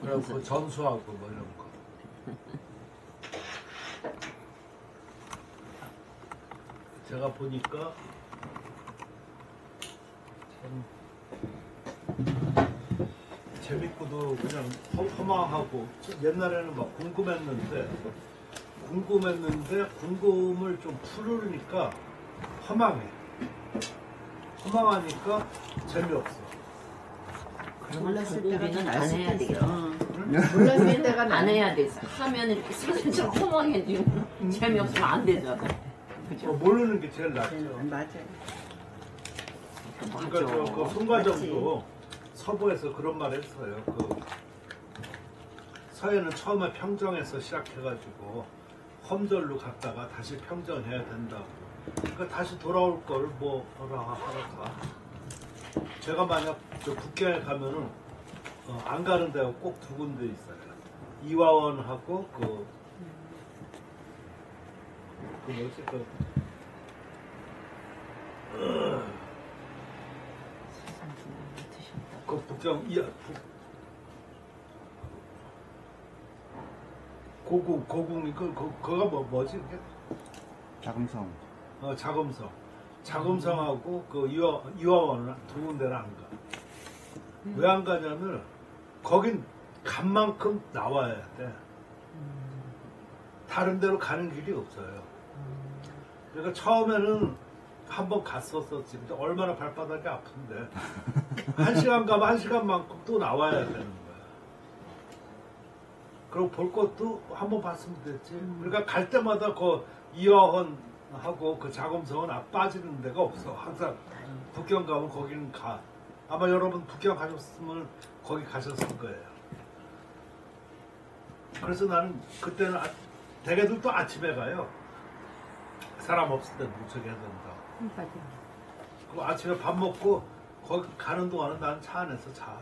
그래서 전수하고 뭐 이런 거. 제가 보니까 참 재밌고도 그냥 허망하고, 옛날에는 막 궁금했는데 궁금을 좀 풀으니까 허망해. 허망하니까 재미없어. 몰랐을 때가 우리는 더 안 나았을 해야 텐데. 되겠어. 몰랐을 때가 안 해야 돼. 하면 이렇게 사진처럼 허망해지고 재미없으면 안 되잖아. 그죠? 모르는 게 제일 낫죠. 맞아요. 그러니까 그 송과정도 서부에서 그런 말 했어요. 그 서해는 처음에 평정에서 시작해가지고 험절로 갔다가 다시 평정해야 된다고. 그러니까 다시 돌아올 걸 뭐라 할까. 제가 만약 저 북경에 가면은 안 가는 데가 꼭 두 군데 있어요. 이화원하고 그 뭐지 그 북경 고궁이 그가 뭐지 그게? 자금성. 자금성하고 그 이화원은 두 군데를 안 가. 왜 안 가냐면 거긴 간 만큼 나와야 돼. 다른 데로 가는 길이 없어요. 그러니까 처음에는 한번 갔었었지. 근데 얼마나 발바닥이 아픈데. 1시간 가면 1시간만큼 또 나와야 되는 거야. 그리고 볼 것도 한번 봤으면 됐지. 그러니까 갈 때마다 그 이화원하고 그 자금성은 빠지는 데가 없어. 항상 북경 가면 거기는 가. 아마 여러분 북경 가셨으면 거기 가셨을 거예요. 그래서 나는 그때는 대개들 또 아침에 가요. 사람 없을 때 무척해야 된다. 그럼 아침에 밥 먹고 거기 가는 동안은 나는 차 안에서 자.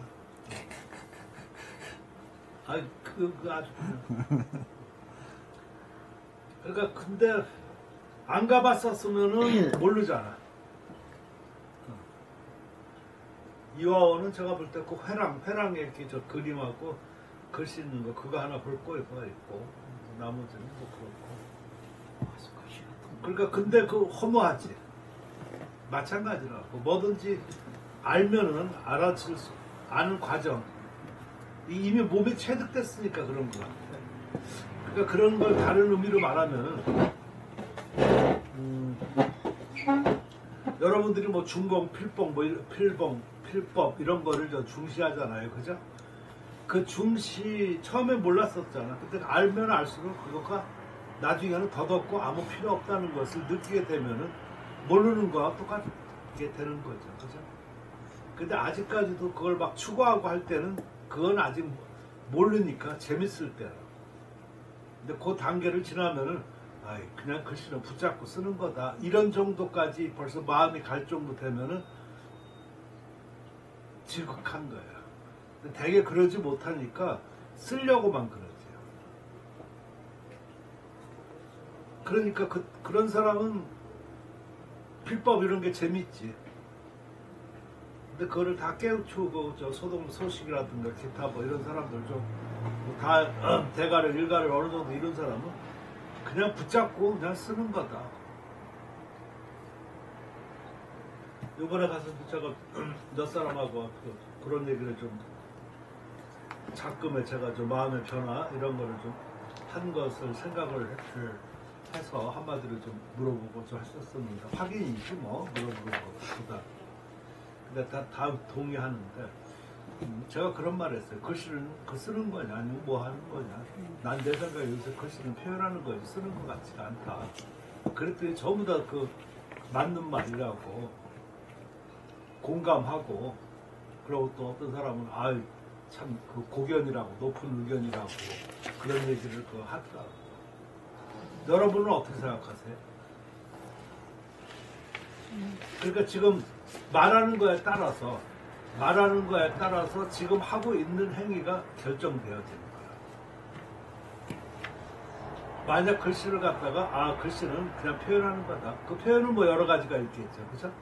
그 아주 그러니까 근데 안 가봤었으면은 모르잖아. 이화원은 제가 볼 때 그 회랑에 이렇게 저 그림하고 글씨 있는 거 그거 하나 볼 거가 있고 나머지는 뭐 그렇고. 그러니까 근데 그 허무하지. 마찬가지라고. 뭐든지 알면은 알아칠 수 아는 과정. 이미 몸에 체득됐으니까 그런 거 같아. 그러니까 그런 걸 다른 의미로 말하면은 여러분들이 뭐 중공, 필봉, 뭐 필법 이런 거를 저 중시하잖아요, 그죠? 그 중시 처음에 몰랐었잖아. 근데 알면 알수록 그거가 나중에는 더덥고 아무 필요 없다는 것을 느끼게 되면은 모르는 거와 똑같게 되는 거죠, 그죠? 근데 아직까지도 그걸 막 추구하고 할 때는 그건 아직 모르니까 재밌을 때라. 근데 그 단계를 지나면은 그냥 글씨는 붙잡고 쓰는 거다. 이런 정도까지 벌써 마음이 갈 정도 되면은 지극한 거야. 근데 되게 그러지 못하니까 쓰려고만 그러지. 그러니까 그런 사람은 필법 이런 게 재밌지. 근데 그거를 다 깨우치고 저 소식이라든가 기타 뭐 이런 사람들 좀 다 대가를 일가를 어느 정도 이런 사람은 그냥 붙잡고 그냥 쓰는 거다. 이번에 가서 제가 몇 사람하고 그런 얘기를 좀 작금에 제가 좀 마음의 변화 이런 거를 좀 한 것을 생각을 해서 한마디로 좀 물어보고 좀 했었습니다. 확인이지 뭐 물어보는 것보다. 근데 다 동의하는데 제가 그런 말을 했어요. 글씨는 쓰는 거냐 아니면 뭐 하는 거냐. 난 내 생각에 요새 글씨는 표현하는 거지 쓰는 것 같지가 않다. 그랬더니 전부 다 그 맞는 말이라고 공감하고, 그리고 또 어떤 사람은 참 그 고견이라고 높은 의견이라고 그런 얘기를 하더라고. 여러분은 어떻게 생각하세요? 그러니까 지금 말하는 거에 따라서 지금 하고 있는 행위가 결정되어지는 거야. 만약 글씨를 갖다가 글씨는 그냥 표현하는 거다. 그 표현은 뭐 여러 가지가 있겠죠, 그죠?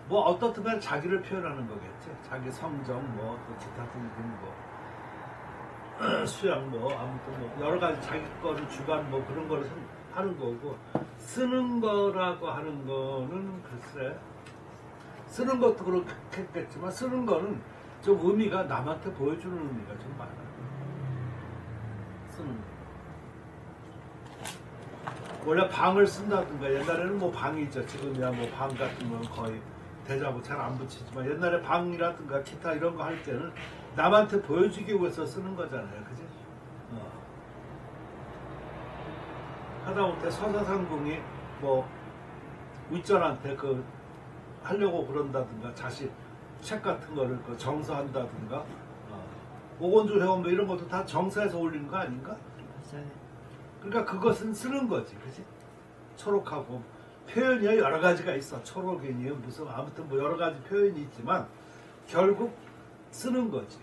뭐 어떻든 간에 자기를 표현하는 거겠지. 자기 성정 뭐 또 기타 등등 뭐. 수양 뭐 아무튼 뭐 여러 가지 자기 거를 주관 뭐 그런 거를 하는 거고 쓰는 거라고 하는 거는 글쎄 쓰는 것도 그렇겠지만 쓰는 거는 좀 의미가 남한테 보여주는 의미가 좀 많아요. 쓰는 거. 원래 방을 쓴다든가 옛날에는 뭐 방이 있죠. 지금이야 뭐 방 같은 건 거의 대자보 잘 안 붙이지만 옛날에 방이라든가 기타 이런 거 할 때는 남한테 보여주기 위해서 쓰는 거잖아요. 그지? 하다못해 서사상궁이 뭐 윗전한테 그 하려고 그런다든가 자식 책 같은 거를 그 정서한다든가 오건조 회원 뭐 이런 것도 다 정서에서 올리는 거 아닌가? 맞아요. 그러니까 그것은 쓰는 거지, 그지? 초록하고 표현이 여러 가지가 있어. 초록이니 무슨 아무튼 뭐 여러 가지 표현이 있지만 결국 쓰는 거지.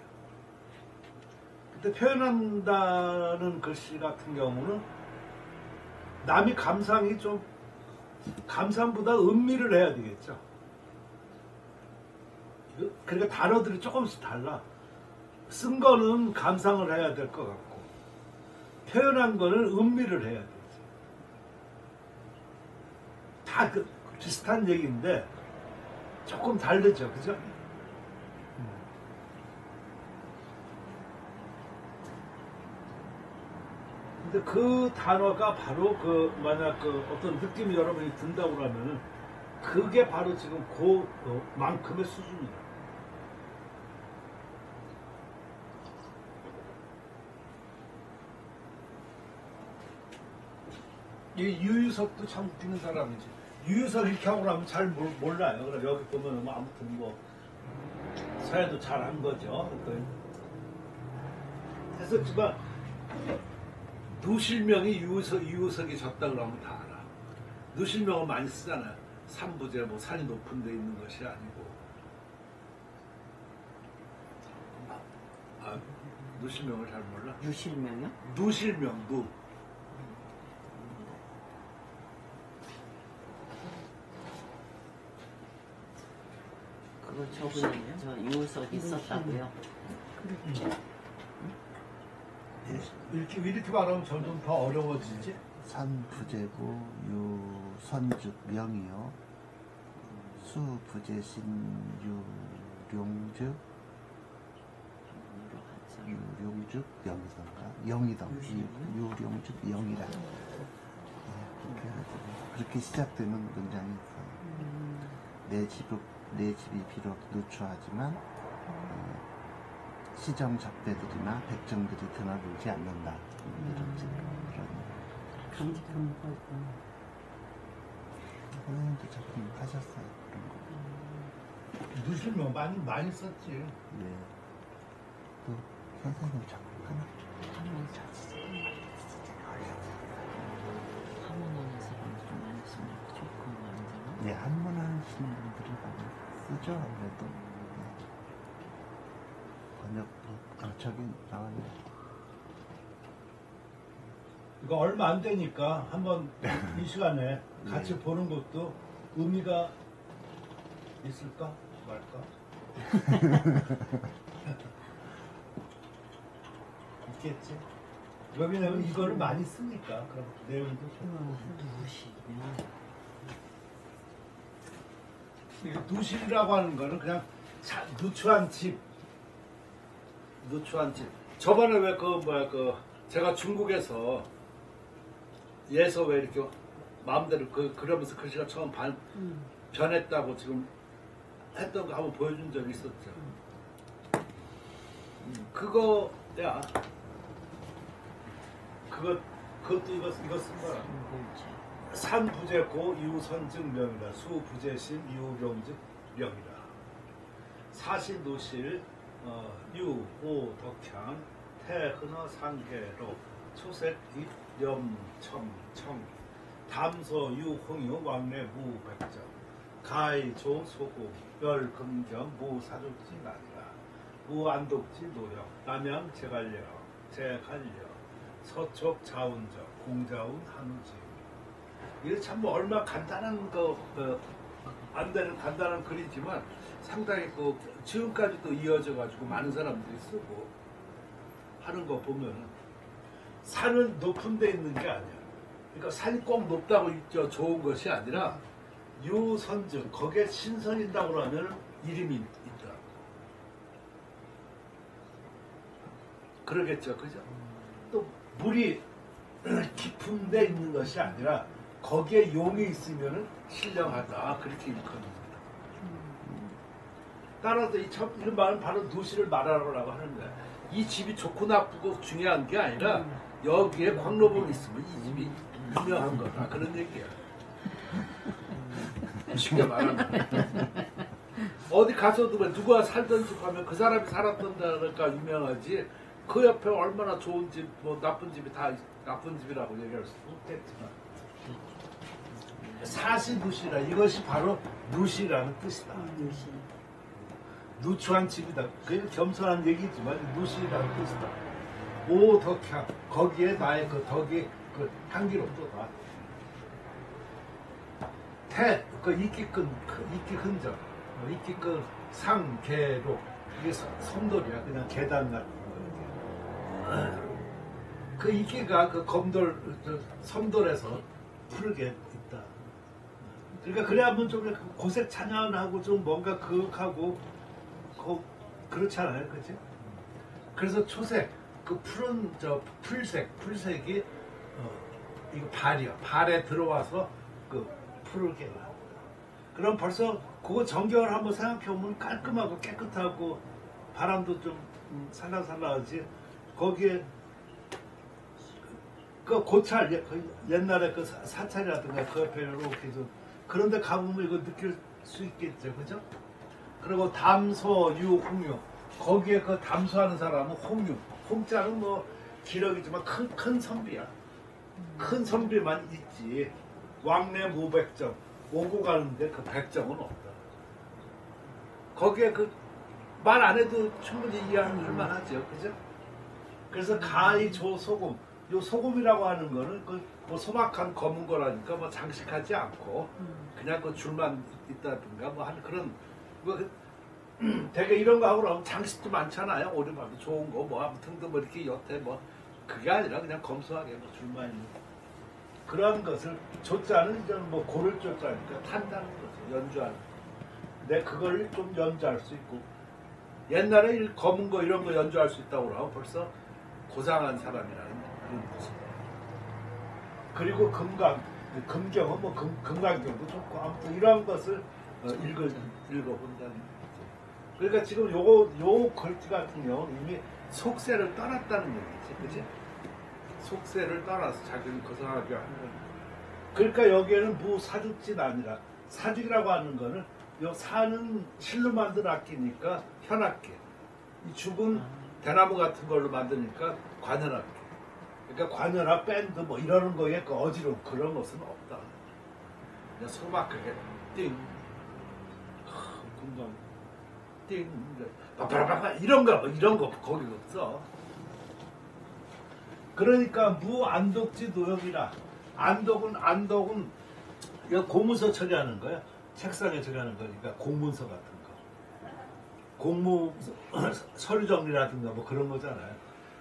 근데 표현한다는 글씨 같은 경우는 남이 감상이 좀 감상보다 음미를 해야 되겠죠. 그러니까 단어들이 조금씩 달라. 쓴 거는 감상을 해야 될 것 같고 표현한 거는 음미를 해야 되지. 다 그 비슷한 얘기인데 조금 다르죠, 그죠? 근데 그 단어가 바로 그 만약 그 어떤 느낌이 여러분이 든다고 하면은 그게 바로 지금 그만큼의 수준이다. 이 유유석도 참 웃기는 사람이지. 유유석 이렇게 하고 나면 잘 몰라요. 그래 여기 보면 뭐 아무튼 뭐 사회도 잘한 거죠. 했었지만 누실명이 유유석이 졌다 그러면 다 알아. 누실명은 많이 쓰잖아요. 삼부제 뭐 산이 높은 데 있는 것이 아니고. 누실명을 잘 몰라? 유실명이요? 누실명 누. 그거 저분이 저 유우석 있었다고요. 이렇게 말하면 점점 더 어려워지지? 산부제고 유선죽 명이요. 수부제신 유룡죽 유룡죽 영이던가 영이던 유룡죽 영이라 그렇게 해가지고 그렇게 시작되는 문장이 있어요. 내 집이 비록 누추하지만 시정 적배들이나 백정들이 드나들지 않는다. 이런 그런 강직한 뭐가 있구나. 선생님도 작품 하셨어요 그런 거. 누실명 많이 썼지. 네. 또 선생님 작품 하나. 한문하는 사람들이 많이 쓰면 좋고 말이잖아. 네, 한문하시는 분들이 많이 쓰죠 아무래도. 네. 번역도 저기 나왔네. 이거 얼마 안 되니까 한번 이 시간에 같이 보는 것도 의미가 있을까 말까? 있겠지. 왜냐면 이거를 많이 쓰니까 그럼 내용도 누실명. 누실이라고 하는 거는 그냥 누추한 집. 저번에 왜 제가 중국에서 예서 왜 이렇게 마음대로 그러면서 글씨가 처음 변했다고 지금 했던 거 한번 보여준 적이 있었죠. 그거야. 그것도 이거 쓴 거야. 산부제고 이우선증 명이라 수부제신 이우병즉 명이라 사실노실 유오덕향 태흔어 상계로 초색 입염첨청 담소 유홍유 왕래 무백정 가이조 소고 열금경 무사족지 나니라 무안독지 노형 남양 제갈려 서촉 자운적 공자운 한우지. 이게 참 뭐 얼마 간단한 안 되는 간단한 글이지만 상당히 지금까지도 이어져 가지고 많은 사람들이 쓰고 하는 거 보면 산은 높은 데 있는 게 아니야. 그러니까 산이 꼭 높다고 좋은 것이 아니라 유선즉 거기에 신선인다고 그러면 이름이 있다. 그러겠죠, 그죠? 또 물이 깊은 데 있는 것이 아니라 거기에 용이 있으면 신령하다 그렇게 일컫는 거다. 따라서 이런 말은 바로 누시를 말하라고 하는 거야. 이 집이 좋고 나쁘고 중요한 게 아니라 여기에 광로봉이 있으면 이 집이 유명한 거다 그런 얘기야. 쉽게 말하면 어디 가서도 누가 살던 집 하면 그 사람이 살았던 데가 유명하지 그 옆에 얼마나 좋은 집, 뭐 나쁜 집이 다 나쁜 집이라고 얘기할 수 없겠지만 사시누시라 이것이 바로 누시라는 뜻이다. 누추한 집이다. 그게 겸손한 얘기지만 누시라는 뜻이다. 오덕향 거기에 나의 그 덕이 그 향기롭도다. 태, 그 이끼끈, 이끼 흔적, 이끼끈 상계로 이게 섬돌이야. 그냥 계단 같은 거. 그 이끼가 그 검돌, 섬돌에서 푸르게 있다. 그러니까 그래야 한번 좀 고색 찬연하고 좀 뭔가 그윽하고 그렇잖아요, 그치? 그래서 초색, 그 푸른 풀색이 이거 발이야. 발에 들어와서 그 푸르게 나. 그럼 벌써 그거 정경을 한번 생각해 보면 깔끔하고 깨끗하고 바람도 좀 살랑살랑하지. 거기에 그 고찰 그 옛날에 그 사찰이라든가 그 옆에 이렇게 좀 그런데 가보면 이거 느낄 수 있겠죠, 그죠? 그리고 담소, 유, 홍유 거기에 그 담소하는 사람은 홍유. 홍자는 뭐 기력이지만 큰 선비야. 큰 선비만 있지. 왕래 무백정 오고 가는데 그 백정은 없다. 거기에 그 말 안 해도 충분히 이해할 만하죠, 그죠? 그래서 가히 조 소금, 요 소금이라고 하는 거는 그 소박한 검은 거라니까 뭐 장식하지 않고 그냥 그 줄만 있다든가 뭐 하는 그런 뭐 되게 이런 거 하고 나면 장식도 많잖아요. 오리밥도 좋은 거 뭐 아무튼 뭐 이렇게 여태 뭐 그게 아니라 그냥 검소하게 뭐 줄만 있는 그런 것을 조자는 이제 뭐 고를 조자니까 탄다는 거죠. 연주하는. 근데 그걸 좀 연주할 수 있고 옛날에 검은 거 이런 거 연주할 수 있다고 그러면 벌써 고상한 사람이라는 그런 뜻이에요. 그리고 금경은 뭐 금강경도 좋고 아무튼 이러한 것을 읽어본다는 거죠. 그러니까 지금 요 글귀 같은 경우는 이미 속세를 떠났다는 얘기지, 그치? 속세를 떠나서 자기를 고상하게 하는 거예요. 그러니까 여기에는 무사죽진 아니라 사죽이라고 하는 거는 요 사는 실로 만든 악기니까 현악기. 이 죽은 대나무 같은 걸로 만드니까 관현악기. 그러니까 관현악 밴드 뭐 이러는 거에 그 어지러운 그런 것은 없다. 그냥 소박하게 띵, 금방 띵, 빠빠라빠빠 이런 거 거기 없어. 그러니까 무안독지 노역이라 안독은 이거 공문서 처리하는 거야. 책상에 처리하는 거니까 공문서 같은 거. 공무 서류 정리라든가 뭐 그런 거잖아요.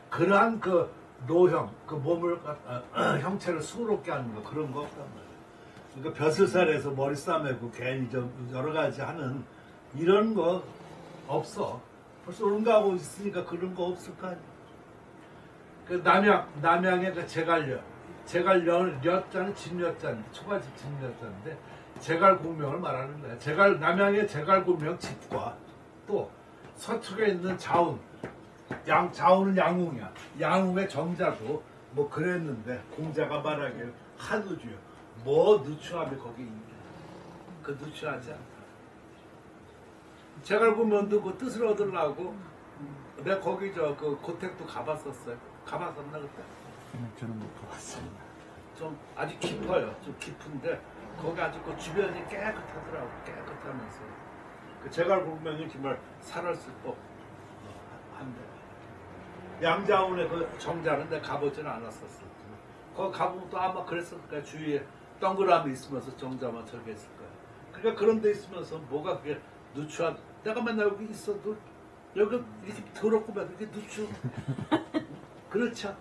그러한 그 노형, 그 몸을 형체를 수고롭게 하는 거 그런 거 없단 말이에요. 그러니까 벼슬살에서 머리 싸매고 괜히 좀 여러 가지 하는 이런 거 없어. 벌써 응가하고 있으니까 그런 거 없을 거 아니야. 그 남양의 그 제갈려자는 진려자인데 초가집 진려자인데 제갈공명을 말하는 거야. 남양의 제갈공명 집과 또 서쪽에 있는 자운, 자운은 양웅이야. 양웅의 정자도 뭐 그랬는데 공자가 말하기를 한우주요. 뭐 누추함이 거기 있냐. 그 누추하지 않다. 제갈공명도 그 뜻을 얻으려고 내가 거기 그 고택도 가봤었어요. 가봤었나 그때? 저는 못 가봤습니다. 좀 아주 깊어요. 좀 깊은데 거기 아주 그 주변이 깨끗하더라고. 깨끗하면서 그 제갈공명이 정말 살았을 법한데 양자운의 그 정자는 내가 가보지는 않았었어. 거기 가보면 또 아마 그랬을 거야. 주위에 동그라미 있으면서 정자만 저기 있을 거야. 그러니까 그런 데 있으면서 뭐가 그게 누추한 내가 맨날 여기 있어도 여기 이렇게 더럽고 막 이렇게 누추 그렇죠.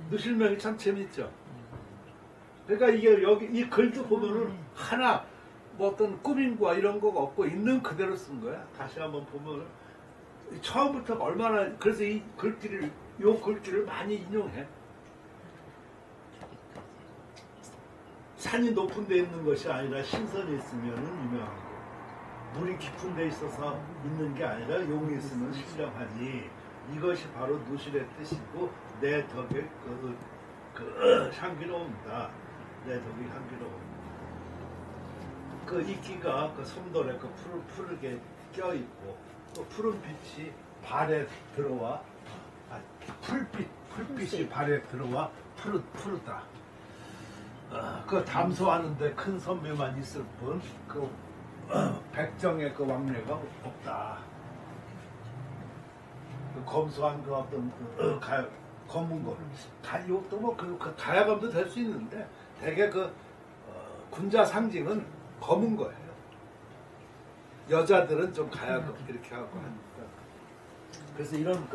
느실명이 참 재밌죠. 그러니까 이게 여기 이 글도 보면은 하나 뭐 어떤 꾸민 거 이런 거가 없고 있는 그대로 쓴 거야. 다시 한번 보면은 처음부터 얼마나 그래서 이 글귀를 요 글귀를 많이 인용해. 산이 높은 데 있는 것이 아니라 신선이 있으면은 유명하고 물이 깊은 데 있어서 있는 게 아니라 용이 있으면 신령하니 이것이 바로 누실의 뜻이고 내 덕의 향기로움이다. 내 덕이 향기로움. 그 이끼가 그 섬돌에 그 푸르게 껴 있고 또 푸른 빛이 발에 들어와 풀빛이 발에 들어와 푸르다. 그 담소하는데 큰 선비만 있을 뿐 그 백정의 그 왕래가 없다. 그 검소한 그 어떤 검은 거, 이것도 뭐 그 가야금도 될 수 있는데 대개 그 군자 상징은 검은 거예요. 여자들은 좀 가야금 이렇게 하고 하니까. 그래서 이런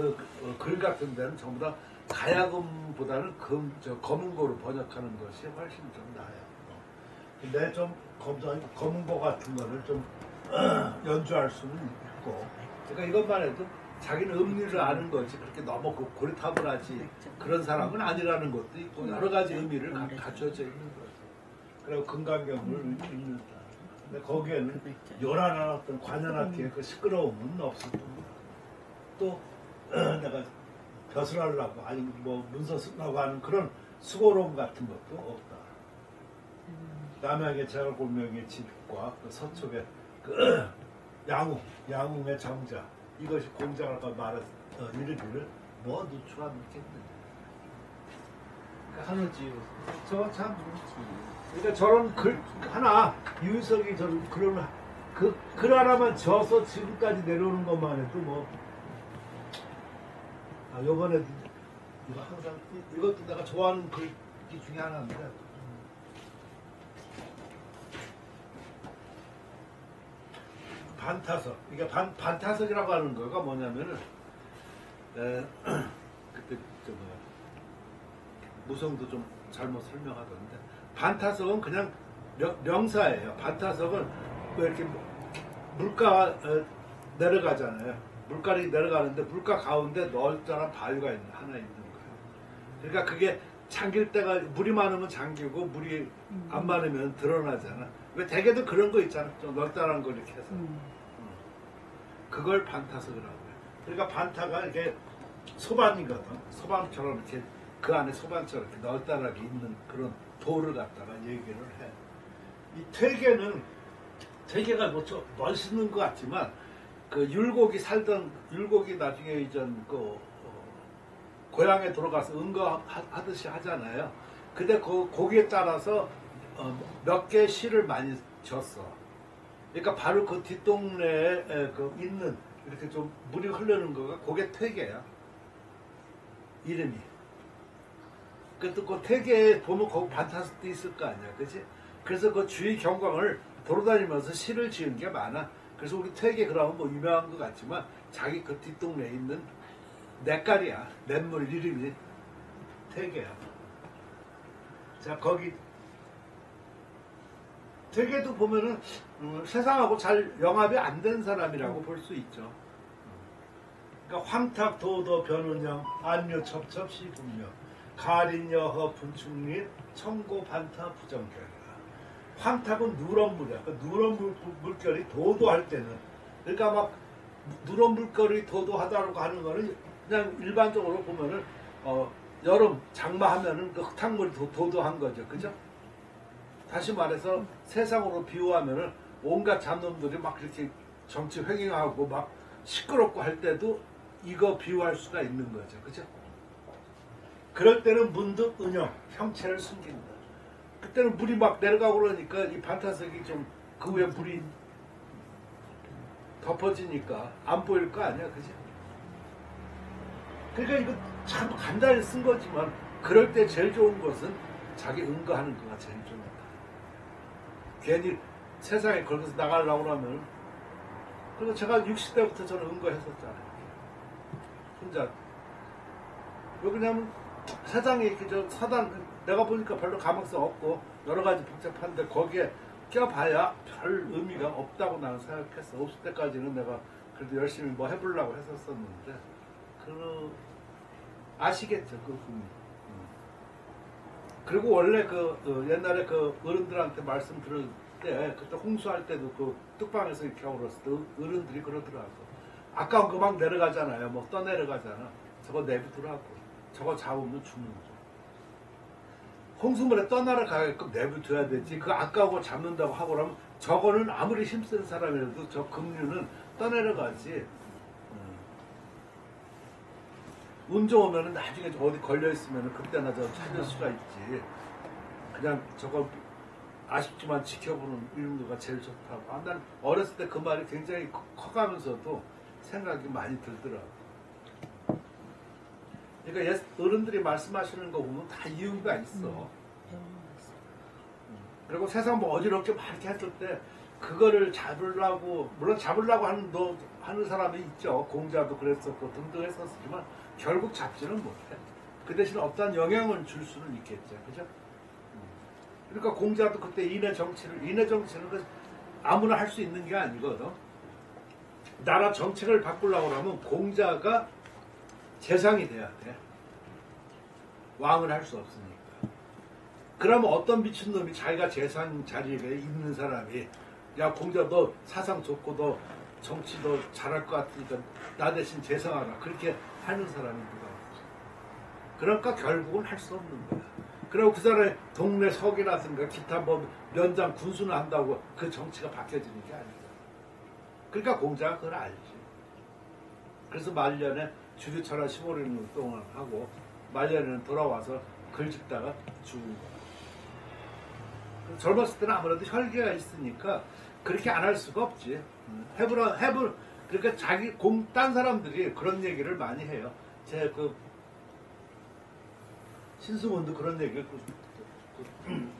글 같은 데는 전부 다 가야금보다는 검은 거로 번역하는 것이 훨씬 좀 나아요. 근데 좀 검은 거 같은 거를 좀 연주할 수는 있고. 그러니까 이것만 해도 자기는 의미를 아는 거지 그렇게 너무 고리타분하지 그런 사람은 아니라는 것도 있고 여러 가지 의미를 갖춰져 있는 거죠. 그리고 금강경을 읽는다. 근데 거기에는 요란한 어떤 관현악기의 그 시끄러움은 없을 뿐이다. 또 내가 벼슬 하려고 아니면 뭐 문서 쓰려고 하는 그런 수고로움 같은 것도 없다. 남양의 제갈골명의 집과 그 서쪽의 그 양웅의 정자 이것이 공장을 아까 말해서 이르기를 뭐 누추한 겠느냐. 하는지 저거 참 그러니까 저런 글 하나 유희석이 저런 그런 글 하나만 져서 지금까지 내려오는 것만 해도 뭐 요번에 이거 항상 이것도 내가 좋아하는 글귀 중에 하나인데 반타석 이게 반타석이라고 하는 거가 뭐냐면은 그때 저 뭐야 무성도 좀 잘못 설명하던데 반타석은 그냥 명사예요. 반타석은 왜 이렇게 물가 내려가잖아요. 물가리 내려가는데 물가 가운데 넓다란 바위가 하나 있는 거예요. 그러니까 그게 잠길 때가 물이 많으면 잠기고 물이 안 많으면 드러나잖아. 왜 대개도 그런 거 있잖아. 좀 넓다란 걸 이렇게 해서 그걸 반타석이라고 해요. 그러니까 반타가 이렇게 소반이거든. 소반처럼 이렇게 그 안에 소반처럼 이렇게 넓다랗게 있는 그런 돌을 갖다가 얘기를 해. 이 퇴계가 뭐 멋있는 것 같지만 그 율곡이 나중에 이전 고향에 들어가서 은거하듯이 하잖아요. 근데 거기에 따라서 몇 개의 시를 많이 졌어. 그러니까 바로 그 뒷동네에 있는 이렇게 좀 물이 흐르는 거가 그게 퇴계야. 이름이. 그 퇴계에 보면 거기 반타석도 있을 거 아니야, 그치? 그래서 그 주위 경광을 돌아다니면서 시를 지은 게 많아. 그래서 우리 퇴계 그러면 뭐 유명한 것 같지만 자기 그 뒷동네에 있는 냇가리야. 냇물 이름이 퇴계야. 자, 거기 퇴계도 보면은 세상하고 잘 영합이 안 된 사람이라고 볼 수 있죠. 그러니까 황탁 도도 변운영 안묘 첩첩 시분명 가린 여허 분충리 청고 반타 부정결이라. 황탁은 누런 물이야. 그 누런 물결이 도도할 때는 그러니까 막 누런 물결이 도도하다고 하는 거는 그냥 일반적으로 보면은 여름 장마하면은 그 흙탕물이 도도한 거죠, 그죠? 다시 말해서 세상으로 비유하면은 온갖 잡놈들이 막 이렇게 정치 횡행하고 막 시끄럽고 할 때도 이거 비유할 수가 있는 거죠, 그죠? 그럴 때는 문득 은영 형체를 숨긴다. 그때는 물이 막 내려가고 그러니까 이 반타석이 좀 그 위에 물이 덮어지니까 안 보일 거 아니야, 그죠? 그러니까 이거 참 간단히 쓴 거지만 그럴 때 제일 좋은 것은 자기 응거하는 거가 제일 좋다. 괜히 세상에 걸려서 나가려고 하면 그리고 제가 60대부터 저는 응거했었잖아요. 혼자. 왜 그러냐면 세상에 이렇게 저 사단 내가 보니까 별로 가망성 없고 여러 가지 복잡한데 거기에 껴봐야 별 의미가 없다고 나는 생각했어. 없을 때까지는 내가 그래도 열심히 뭐 해보려고 했었었는데 아시겠죠 그 의미. 그리고 원래 옛날에 그 어른들한테 말씀 들을 때 그때 홍수할 때도 그 뚝방에서 이렇게 하고 그랬을 때 어른들이 그러더라고. 아까운 거 막 내려가잖아요. 뭐 떠내려가잖아. 저거 내비두라고. 저거 잡으면 죽는 거. 홍수물에 떠나려가게끔 내비둬야 되지. 그 아까운 거 잡는다고 하고 그러면 저거는 아무리 힘센 사람이라도 저 급류는 떠내려가지. 운 좋으면 나중에 어디 걸려있으면 그때나 저 찾을 수가 있지. 그냥 저거 아쉽지만 지켜보는 이름도가 제일 좋다고. 난 어렸을 때 그 말이 굉장히 커가면서도 생각이 많이 들더라고. 그러니까 어른들이 말씀하시는 거 보면 다 이유가 있어. 그리고 세상 뭐 어지럽게 막 이렇게 했을 때 그거를 잡으려고 물론 잡으려고 하는 사람이 있죠. 공자도 그랬었고 등등 했었지만 결국 잡지는 못해. 그 대신 어떤 영향을 줄 수는 있겠죠. 그죠? 그러니까 공자도 그때 인해 정치는 그 아무나 할 수 있는 게 아니거든. 나라 정책을 바꾸려고 하면 공자가 재상이 돼야 돼. 왕을 할 수 없으니까. 그러면 어떤 미친놈이 자기가 재상 자리에 있는 사람이 야 공자 너 사상 좋고 너 정치 너 잘할 것 같으니까 나 대신 재상하라. 그렇게 하는 사람이 누가 없어. 그러니까 결국은 할 수 없는 거야. 그리고 그 사람이 동네 석이라든가 기타 뭐 면장 군수는 한다고 그 정치가 바뀌어지는 게 아니야. 그러니까 공자가 그걸 알지. 그래서 말년에 주류철화 15년 동안 하고 말년에는 돌아와서 글 짓다가 죽은 거야. 젊었을 때는 아무래도 혈기가 있으니까 그렇게 안 할 수가 없지. 그러니까 딴 사람들이 그런 얘기를 많이 해요. 제 신승훈도 그런 얘기를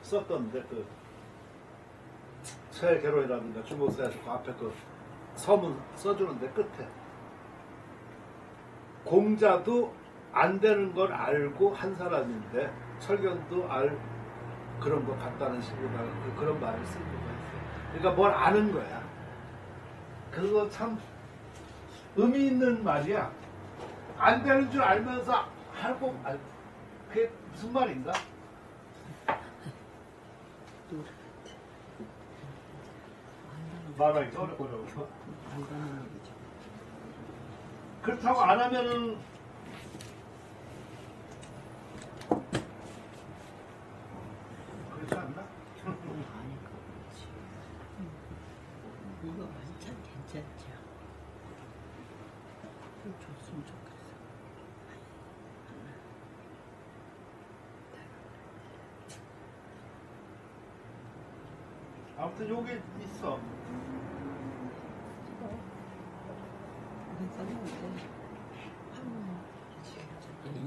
썼던데 서해개로이라든가 중국사에서 그 앞에 그 서문 써주는데 끝에 공자도 안 되는 걸 알고 한 사람인데 철견도 그런 거 같다는 식으로 그런 말을 쓴 거가 있어요. 그러니까 뭘 아는 거야. 그거 참 의미 있는 말이야. 안 되는 줄 알면서 하고 그게 무슨 말인가? 말하기 어렵고 그렇다고 안 하면은 그렇지 않나? 이거 완전 괜찮죠. 좀 줬으면 좋겠어. 아무튼 여기 있어.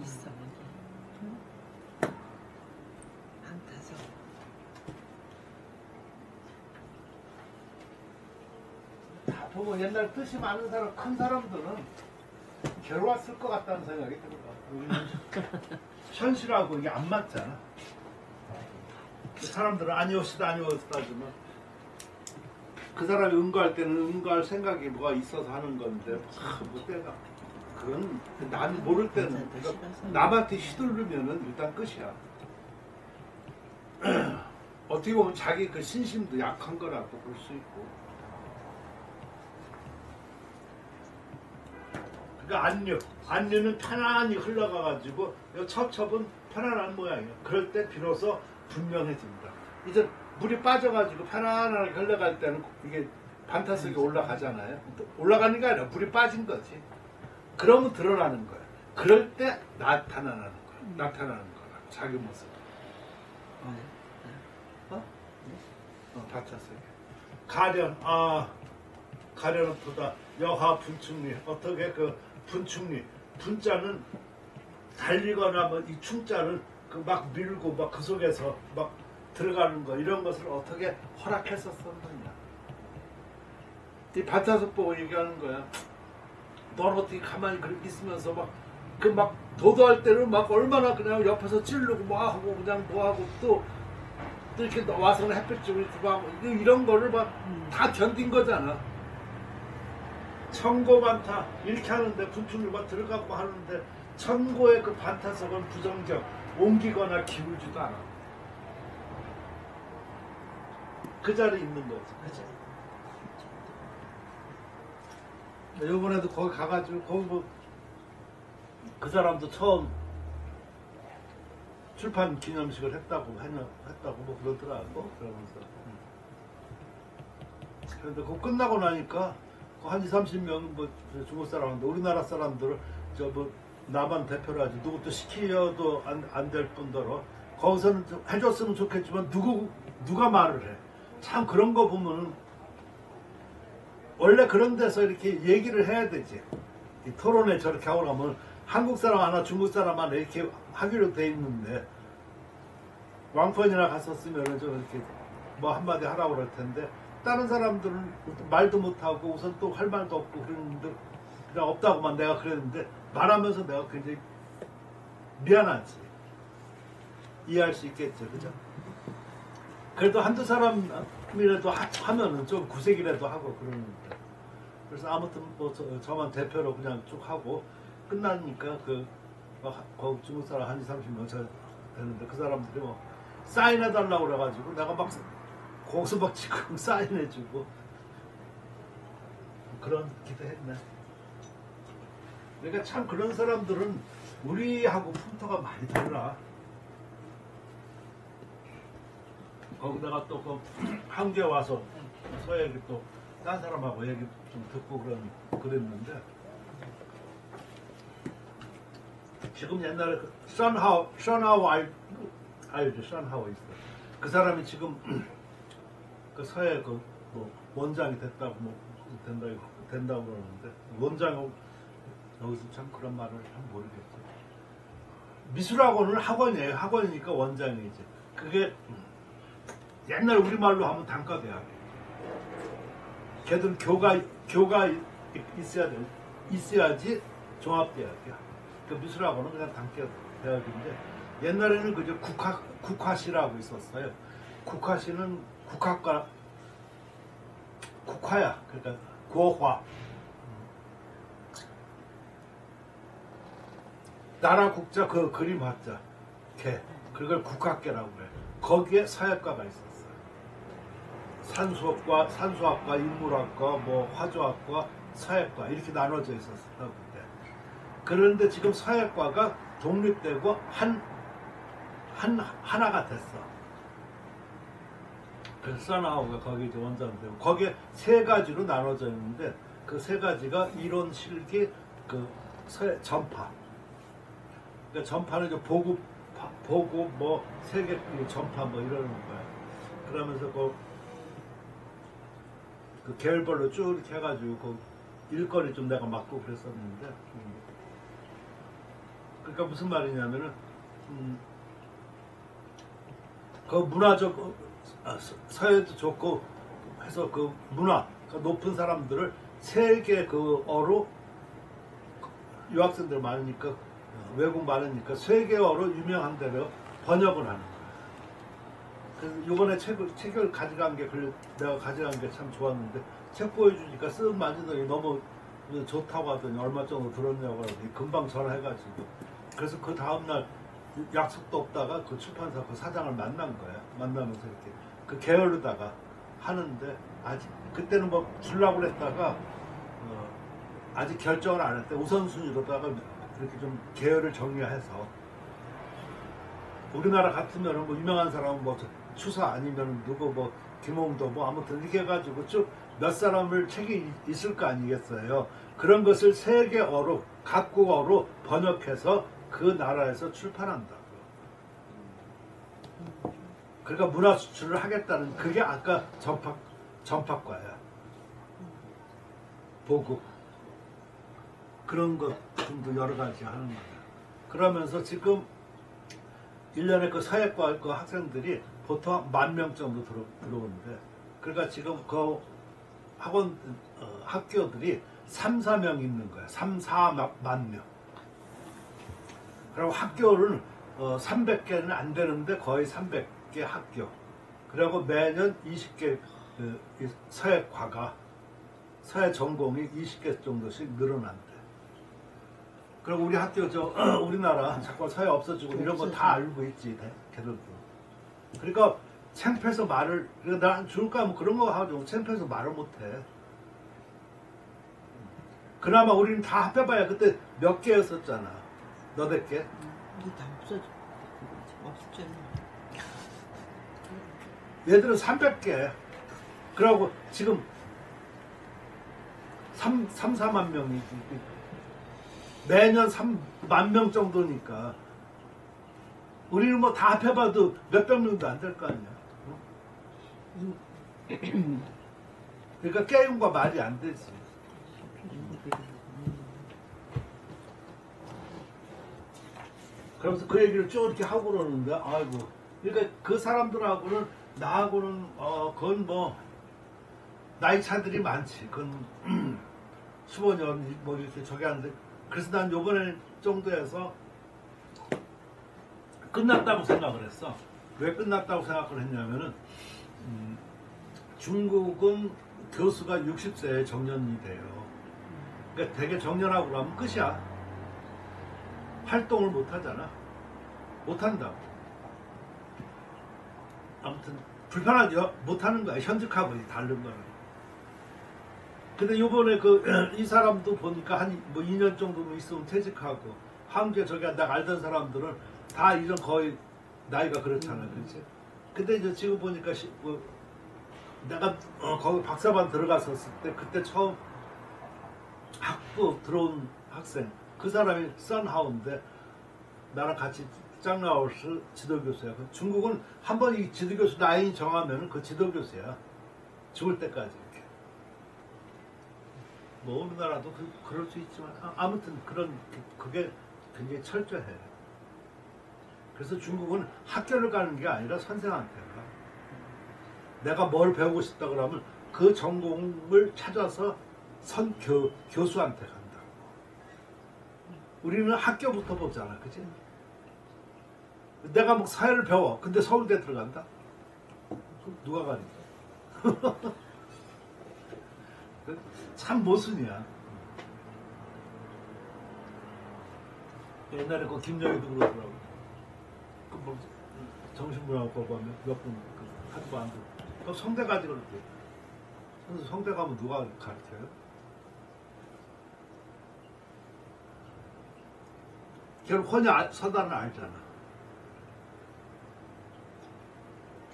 있어 여기. 안 타서. 다 보면 옛날 뜻이 많은 사람, 큰 사람들은 괴로웠을 것 같다는 생각이 들어. 현실하고 이게 안 맞잖아. 사람들은 아니었다 하지만 그 사람이 응거할 때는 응거할 생각이 뭐가 있어서 하는 건데 뭐 때가 그건 난 모를 때는 남한테 휘둘르면은 일단 끝이야. 어떻게 보면 자기 그 신심도 약한 거라고 볼 수 있고. 그러니까 안류는 편안히 흘러가가지고 첩첩은 편안한 모양이야. 그럴 때 비로소 분명해진다. 이제 물이 빠져가지고 편안하게 흘러갈 때는 이게 반타석에 올라가잖아요. 올라가는 게 아니라 물이 빠진 거지. 그러면 드러나는 거야. 그럴 때 나타나는 거야. 나타나는 거야. 자기 모습. 반타석에. 가련은 보다 여하 분충리. 어떻게 그 분충리. 분자는 달리거나 뭐 이 충자는 막 밀고 막 그 속에서 막 들어가는 거 이런 것을 어떻게 허락했었었느냐. 이 반타석 보고 얘기하는 거야. 넌 어떻게 가만히 그렇게 있으면서 막 도도할 때는 막 얼마나 그냥 옆에서 찌르고 뭐 하고 그냥 뭐 하고 또 이렇게 와서는 햇빛 쬐고 이렇게 막 이런 거를 막 다 견딘 거잖아. 천고 반타 이렇게 하는데 분풍이 막 들어가고 하는데 천고의 그 반타석은 부정적 옮기거나 기울지도 않아. 그 자리에 있는 거지. 그치? 이번에도 거기 가가지고 거기 뭐 그 사람도 처음 출판 기념식을 했다고 뭐 그러더라고. 그러면서 그런데 그거 끝나고 나니까 한 20-30명 뭐 중국 사람인데 우리나라 사람들을 저 뭐 나만 대표로 하지 누구 또 시키려도 안 될 뿐더러 거기서는 좀 해줬으면 좋겠지만 누가 말을 해. 참 그런 거 보면은 원래 그런 데서 이렇게 얘기를 해야 되지. 이 토론에 저렇게 하고 나면 한국 사람 하나 중국 사람 하나 이렇게 하기로 돼 있는데 왕펀이나 갔었으면은 좀 이렇게 뭐 한마디 하라고 그럴 텐데 다른 사람들은 말도 못하고 우선 또 할 말도 없고 그러는데 그냥 없다고만 내가 그랬는데 말하면서 내가 굉장히 미안하지. 이해할 수 있겠죠. 그죠? 그래도 한두 사람이라도 하면은 좀 구색이라도 하고 그러는데 그래서 아무튼 뭐 저만 대표로 그냥 쭉 하고 끝나니까 거기 중국 사람 한 20-30명 되는데 그 사람들이 뭐 사인해달라고 그래가지고 내가 막 거기서 막 지금 사인해주고 그런 기대했네. 그러니까 참 그런 사람들은 우리하고 풍토가 많이 달라. 거기다가 또 그 한국에 와서 서해기 또 딴 사람하고 얘기 좀 듣고 그랬는데 지금 옛날에 그 션하우 알죠? 션하우 있어. 그 사람이 지금 그 서해 뭐 원장이 된다고 그러는데 원장 여기서 참 그런 말을 참 모르겠죠. 미술학원은 학원이에요. 학원이니까 원장이지. 그게 옛날 우리말로 하면 단과대학. 걔들은 교가 있어야지 종합대학이야. 그 미술학원은 그냥 단과대학인데 옛날에는 그저 국화시라고 있었어요. 국화시는 국화야. 그러니까 고화. 나라 국자 그 그림 화자 개 그걸 국학계라고 그래. 거기에 사회과가 있었어. 산수학과, 인물학과, 뭐 화조학과, 사회과 이렇게 나눠져 있었어 그때. 그런데 지금 사회과가 독립되고 하나가 됐어. 그래서 써나오가 거기 이제 원장되고 거기에 세 가지로 나눠져 있는데 그 세 가지가 이론, 실기, 그 전파. 그러니까 전파는 이제 보고 뭐 세계 전파 뭐 이러는 거야. 그러면서 그 계열별로 쭉 이렇게 해가지고 그 일거리 좀 내가 맡고 그랬었는데 그러니까 무슨 말이냐면은 그 문화적 사회도 좋고 해서 그 문화 높은 사람들을 세계 그 유학생들 많으니까 외국 많으니까 세계어로 유명한 데로 번역을 하는 거야. 그래서 이번에 책을 가져간 게 내가 가져간 게 참 좋았는데 책 보여주니까 쓱 만지더니 너무 좋다고 하더니 얼마 정도 들었냐고 하더니 금방 전화해가지고 그래서 그 다음날 약속도 없다가 그 출판사 그 사장을 만난 거야. 만나면서 이렇게 그 게으르다가 하는데 아직 그때는 뭐 주려고 그랬다가 아직 결정을 안 했대. 우선순위로다가 이렇게 좀 계열을 정리해서 우리나라 같으면은 뭐 유명한 사람은 뭐 추사 아니면 누구 뭐 김홍도 뭐 아무튼 이렇게 해가지고 쭉 몇 사람을 책이 있을 거 아니겠어요. 그런 것을 세계어로 각국어로 번역해서 그 나라에서 출판한다고. 그러니까 문화 수출을 하겠다는 그게 아까 전파과야. 보고 그런 것들도 여러 가지 하는 거야. 그러면서 지금 1년에 그 사회과 그 학생들이 보통 10,000명 정도 들어오는데 그러니까 지금 그 학교들이 3, 4명 있는 거야. 3, 4만 명. 그리고 학교를 300개는 안 되는데 거의 300개 학교. 그리고 매년 20개 서예 과가, 서예 전공이 20개 정도씩 늘어난대. 그리고 우리 학교 우리나라 자꾸 서예 없어지고 이런 거 다 알고 있지, 걔들도. 그러니까 창피해서 말을, 나 줄까 뭐 그런 거 하죠. 창피해서 말을 못해. 그나마 우리는 다 합해봐야 그때 몇 개였었잖아. 너댓 개. 이게 다 없어져. 없었잖아. 얘들은 300개. 그러고 지금 3, 4만 명이 매년 3만 명 정도니까 우리는 뭐 다 합해봐도 몇백 명도 안 될 거 아니야. 그러니까 게임과 말이 안 되지. 그러면서 그 얘기를 쭉 이렇게 하고 그러는데, 아이고. 그러니까 그 사람들하고는, 나하고는, 그건 뭐, 나이 차들이 많지. 그건 15년, 뭐 이렇게 저기 하는데. 그래서 난 요번에 정도에서 끝났다고 생각을 했어. 왜 끝났다고 생각을 했냐면은, 중국은 교수가 60세에 정년이 돼요. 그러니까 되게 정년하고 나면 끝이야. 활동을 못 하잖아. 못 한다고. 아무튼 불편하게 못 하는 거야. 현직하고 다른 거는. 근데 요번에 이 사람도 보니까 한 뭐 2년 정도는 있으면 퇴직하고, 한국에 저기 내가 알던 사람들은 다 이런 거의 나이가 그렇잖아. 그렇지? 근데 이제 지금 보니까 내가 거기 박사반 들어갔었을 때 그때 처음 학부 들어온 학생, 그 사람이 썬하우인데 나랑 같이 짱라오스 지도교수야. 중국은 한 번 이 지도교수 나이 정하면 그 지도교수야. 죽을 때까지 이렇게. 뭐 우리나라도 그럴 수 있지만 아무튼 그게 굉장히 철저해. 그래서 중국은 학교를 가는 게 아니라 선생한테 가. 내가 뭘 배우고 싶다 그러면 그 전공을 찾아서 교수한테 간다. 우리는 학교부터 보잖아, 그치? 내가 뭐 사회를 배워. 근데 서울대 들어간다? 누가 가니까? 참 모순이야. 옛날에 그 김정희도 그러더라고. 뭐 정신분학과 보면 몇분 한도 안 돼. 그럼 성대 가지 그렇게. 그래서 성대 가면 누가 가르쳐요? 결국 혼자 서다는 알잖아.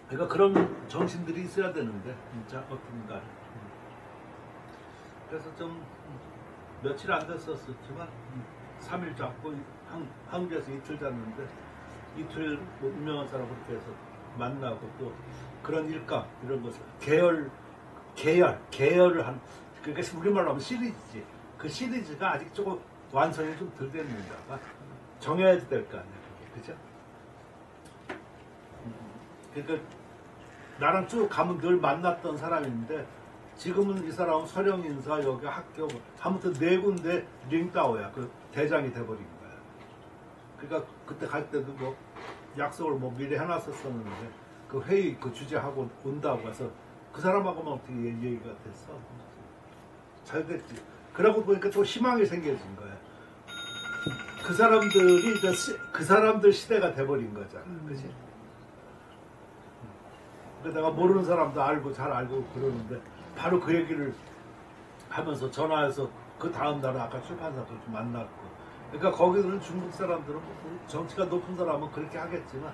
그러니까 그런 정신들이 있어야 되는데 진짜 어떤가. 그래서 좀 며칠 안 됐었지만 3일 잡고 한국에서 이틀 잤는데 이틀 뭐 유명한 사람 그렇게 해서 만나고 또 그런 일감 이런 것을 계열을 한, 그러니까 우리말로 하면 시리즈지. 그 시리즈가 아직 조금 완성이 좀 덜 됐는가 봐. 정해야 될 거 아니야, 그게. 그죠? 그러니까 나랑 쭉 가면 늘 만났던 사람인데 지금은 이 사람은 서령인사 여기 학교 아무튼 4군데 링따오야. 그 대장이 돼버린 거야. 그러니까 그때 갈 때도 뭐 약속을 뭐 미리 해놨었었는데 그 회의 그 주제하고 온다고 해서 그 사람하고만 어떻게 얘기가 됐어. 잘 됐지. 그러고 보니까 또 희망이 생겨진 거야. 그 사람들이 이제 그 사람들 시대가 돼버린 거잖아. 그치? 내가 모르는 사람도 알고 잘 알고 그러는데 바로 그 얘기를 하면서 전화해서 그 다음 날에 아까 출판사도 좀 만났고. 그러니까 거기서는 중국 사람들은 뭐 정치가 높은 사람은 그렇게 하겠지만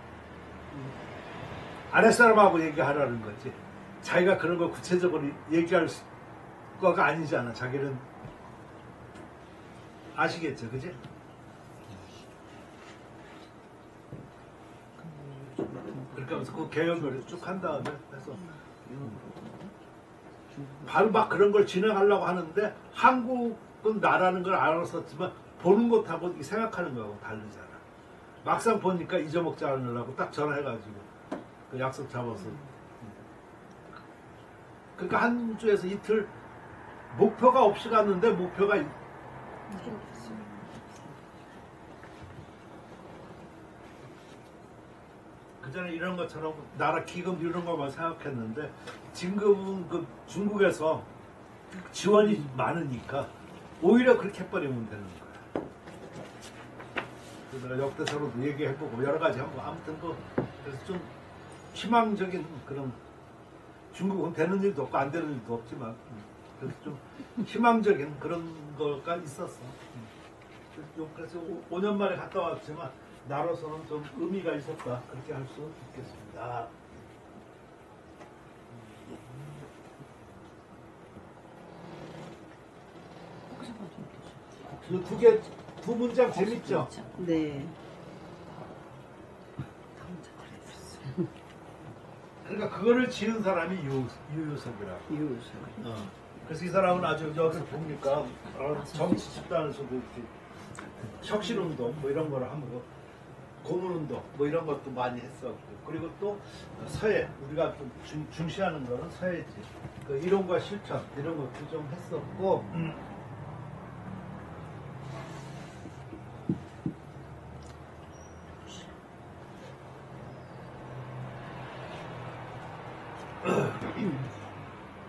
아랫사람하고 얘기하라는 거지. 자기가 그런 걸 구체적으로 얘기할 거가 아니잖아. 자기는 아시겠죠, 그지? 그렇게 하면서 그 개혁을 쭉 한 다음에 해서 바로 막 그런 걸 진행하려고 하는데 한국은 나라는 걸 알았었지만 보는 것하고 생각하는 거하고 다르잖아. 막상 보니까 잊어먹지 않으려고 딱 전화해가지고 그 약속 잡아서. 그러니까 한 주에서 이틀 목표가 없이 갔는데 목표가 그전에 이런 것처럼 나라 기금 이런 것만 생각했는데 지금은 그 중국에서 지원이 많으니까 오히려 그렇게 해버리면 되는 거야. 그래서 내가 역대서로도 얘기해보고 여러 가지 하고 아무튼 그래서 좀 희망적인 그런 중국은 되는 일도 없고 안 되는 일도 없지만 그래서 좀 희망적인 그런 거가 있었어. 그래서 5년 만에 갔다 왔지만 나로서는 좀 의미가 있었다 그렇게 할 수 있겠습니다. 두 문장 재밌죠? 네. 그러니까 그거를 지은 사람이 유유석이라고. 이웃을. 그래서 이 사람은 아주 여기서 보니까 정치 집단에서도 이렇게 혁신운동 뭐 이런 거를 하고 고문운동 뭐 이런 것도 많이 했었고 그리고 또 서예 우리가 좀 중시하는 거는 서예지 그 이론과 실천 이런 것도 좀 했었고